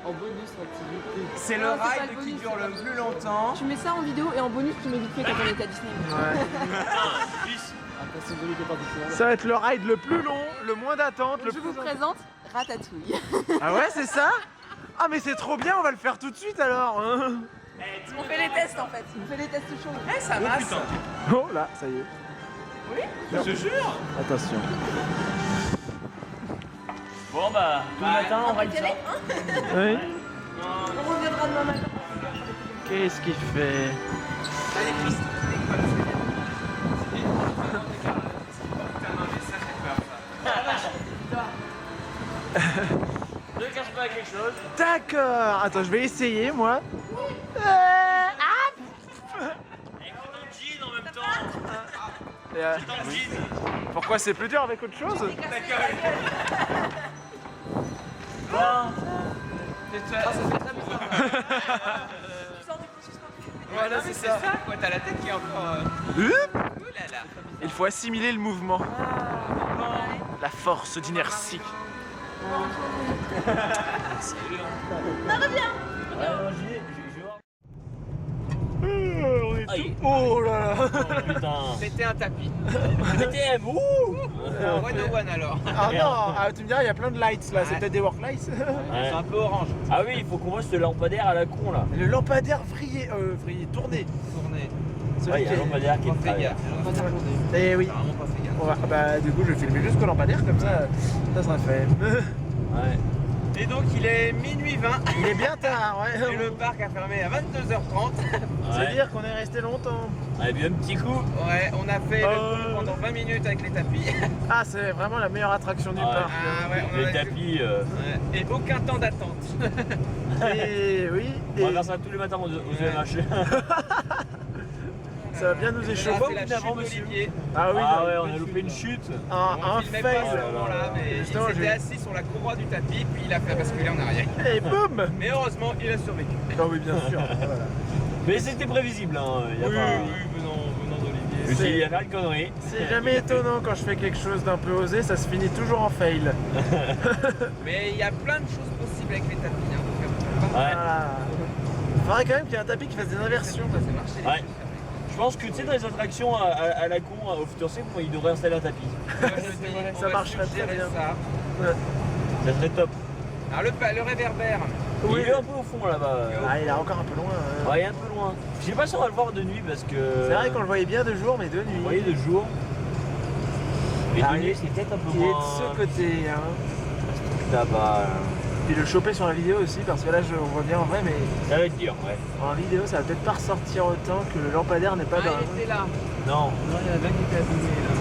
En bonus activité. C'est le Non, c'est pas ride le qui bonus, dure c'est le plus longtemps. tu mets ça en vidéo et en bonus, tu mets vite fait quand on était à Disney. Attention, bonus de partition. Ça va être le ride le plus long, le moins d'attente, le Je plus. vous présente Ratatouille. Ah ouais, c'est ça? Ah mais c'est trop bien, on va le faire tout de suite alors. Hein. On fait les tests en fait. On fait les tests chauds. Eh, ça masse. Oh là, ça y est. Oui? Je te jure. Attention. Bon bah, tout le matin on ride ça. Oui. On reviendra demain matin. Qu'est-ce qu'il fait? Allez, Christ. Ne cache pas quelque chose. D'accord. Attends, je vais essayer moi. Avec ton jean en même temps. Et, pourquoi c'est plus dur avec autre chose? Voilà, c'est ça. Quoi, t'as la tête qui est encore. Ouh là là. Il faut assimiler le mouvement. La force d'inertie. Oh là là. Oh putain. C'était un tapis. BTM, ouh. One one alors. Ah non, ah, tu me diras, il y a plein de lights là, c'est peut-être des work lights. C'est un peu orange. Ah oui, il faut qu'on voit ce lampadaire à la con là. Le lampadaire vrillé, tourné. Tourné. Celui Ouais, il y a un qui est- lampadaire qui est Pas fait travers. gaffe. Eh oui. Vraiment pas fait gaffe. On va- bah du coup je vais filmer jusqu'au lampadaire comme ça sera fait. Ouais. Et donc il est minuit 20 Il est bien tard, et ouais. le parc a fermé à 22h30. C'est Ouais. dire qu'on est resté longtemps. Ouais, bien un petit coup. Ouais, on a fait le coup pendant 20 minutes avec les tapis. Ah c'est vraiment la meilleure attraction du Ouais. parc. Ah ouais, on en Les a tapis, Ouais. Et aucun temps d'attente. Et oui, on va et faire ça tous les matins aux EMH. ça va bien nous Là, échauffer. c'est la chute d'Olivier. Ah oui, Ah ouais, on a loupé une chute. On un filmait pas fail. ce moment-là, mais il Justement, s'était j'ai- assis sur la courroie du tapis, puis il a fait basculer en arrière. Et boum. Mais heureusement, il a survécu. Ah oui bien sûr. Voilà. Mais c'était prévisible, hein. Y a pas... venant d'Olivier. Je me suis dit, il va faire une connerie. C'est jamais étonnant quand je fais quelque chose d'un peu osé, ça se finit toujours en fail. Mais il y a plein de choses possibles avec les tapis. Hein, donc, Ouais. Voilà. Il faudrait quand même qu'il y ait un tapis qui fasse des inversions. ça s'est marché. Ouais. Je pense que tu sais, dans les attractions à la con, au Futur Cirque, ils devraient installer un tapis. Ça marcherait très bien. Ça. Ça serait top. Alors le réverbère. Il est un peu au fond là-bas. Ah il est encore un peu loin. hein. Ouais, il est un peu loin. Je sais pas si on va le voir de nuit parce que. C'est vrai qu'on le voyait bien de jour mais de nuit. Vous voyez de jour. Mais Ah, de il- nuit, c'est peut-être un peu Il est moins. de ce côté. Hein. Là-bas. Puis le choper sur la vidéo aussi parce que là on voit bien en vrai mais Ça va être dur, ouais. en vidéo ça va peut-être pas ressortir autant que le lampadaire n'est pas Ah, dans. il était là. Non. Non, il y en a un qui était abîmé là.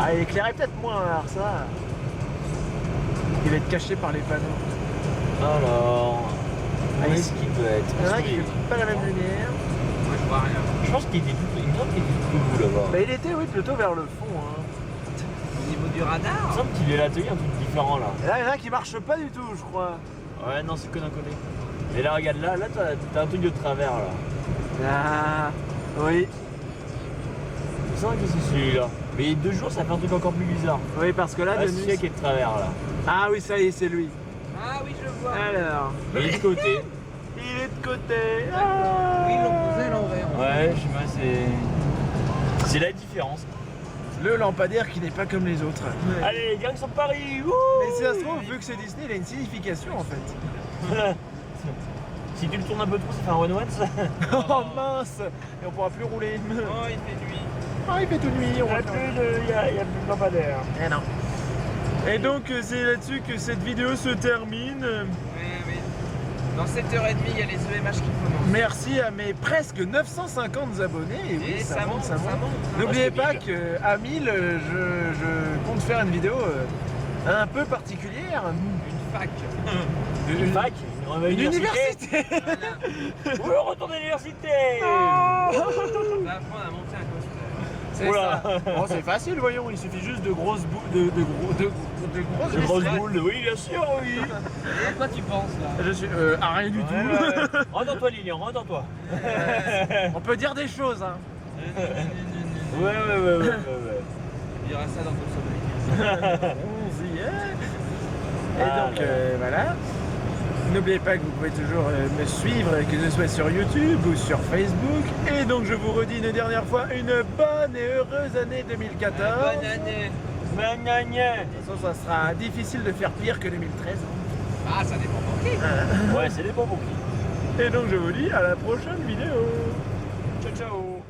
Ah il éclairait peut-être moins alors ça. Il va être caché par les panneaux. Alors. Ah, Où est-ce qu'il peut être Il y en a Parce qui que- fait pas la même lumière. Moi je vois rien. Je pense qu'il était tout. Il me semble qu'il était tout debout là-bas. Bah il était oui plutôt vers le fond. Hein. Au niveau du Il me radar. semble qu'il est l'atelier un truc différent là. Et là il y en a qui marche pas du tout je crois. Ouais, non, c'est que d'un côté. Et là, regarde, là t'as un truc de travers là. Ah oui. Il me semble que c'est celui-là. Mais 2 jours, ça fait un truc encore plus bizarre. Oui parce que là Ah, de c'est nuit. celui qui est de travers là. Ah oui ça y est c'est lui. Ah oui, je le vois. Alors. Et de côté. Il est de côté. Oui, ils l'ont posé à l'envers. Ouais, je sais pas, c'est. C'est la différence. Le lampadaire qui n'est pas comme les autres. Allez, direction de Paris. Wouh. Mais si ça se trouve, vu que c'est Disney, il a une signification en fait. Si tu le tournes un peu trop, ça fait un one-one ça. Oh mince. Et on pourra plus rouler. Oh, il fait nuit. Ah il fait tout nuit, on va plus Il y a plus de lampadaire. Eh non. Et donc c'est là-dessus que cette vidéo se termine. Oui, oui. Dans 7h30, il y a les EMH qui commencent. Merci à mes presque 950 abonnés. Et oui, Et ça monte, ça monte. ça monte. N'oubliez Parce pas que qu'à 1000, je compte faire une vidéo un peu particulière. Une fac. Une fac, Une université. Oui, on retourne à l'université. On va apprendre à monter un coaster. Oula. Oh, c'est facile, voyons, il suffit juste de grosses boules. Une grosse boule, oui, bien sûr, oui. Et à quoi tu penses là? Je suis. À rien du tout. Rentre dans toi, Lilian, rentre dans toi. On peut dire des choses, hein. Ouais. Il dira ça dans ton sommeil. On y est. Et donc, voilà. N'oubliez pas que vous pouvez toujours me suivre, que ce soit sur YouTube ou sur Facebook. Et donc, je vous redis une dernière fois, une bonne et heureuse année 2014. Bonne année. Bonne année. De toute façon, ça sera difficile de faire pire que 2013. Ah, ça dépend pour qui. Ouais, c'est des bons pour qui. Et donc, je vous dis à la prochaine vidéo. Ciao, ciao.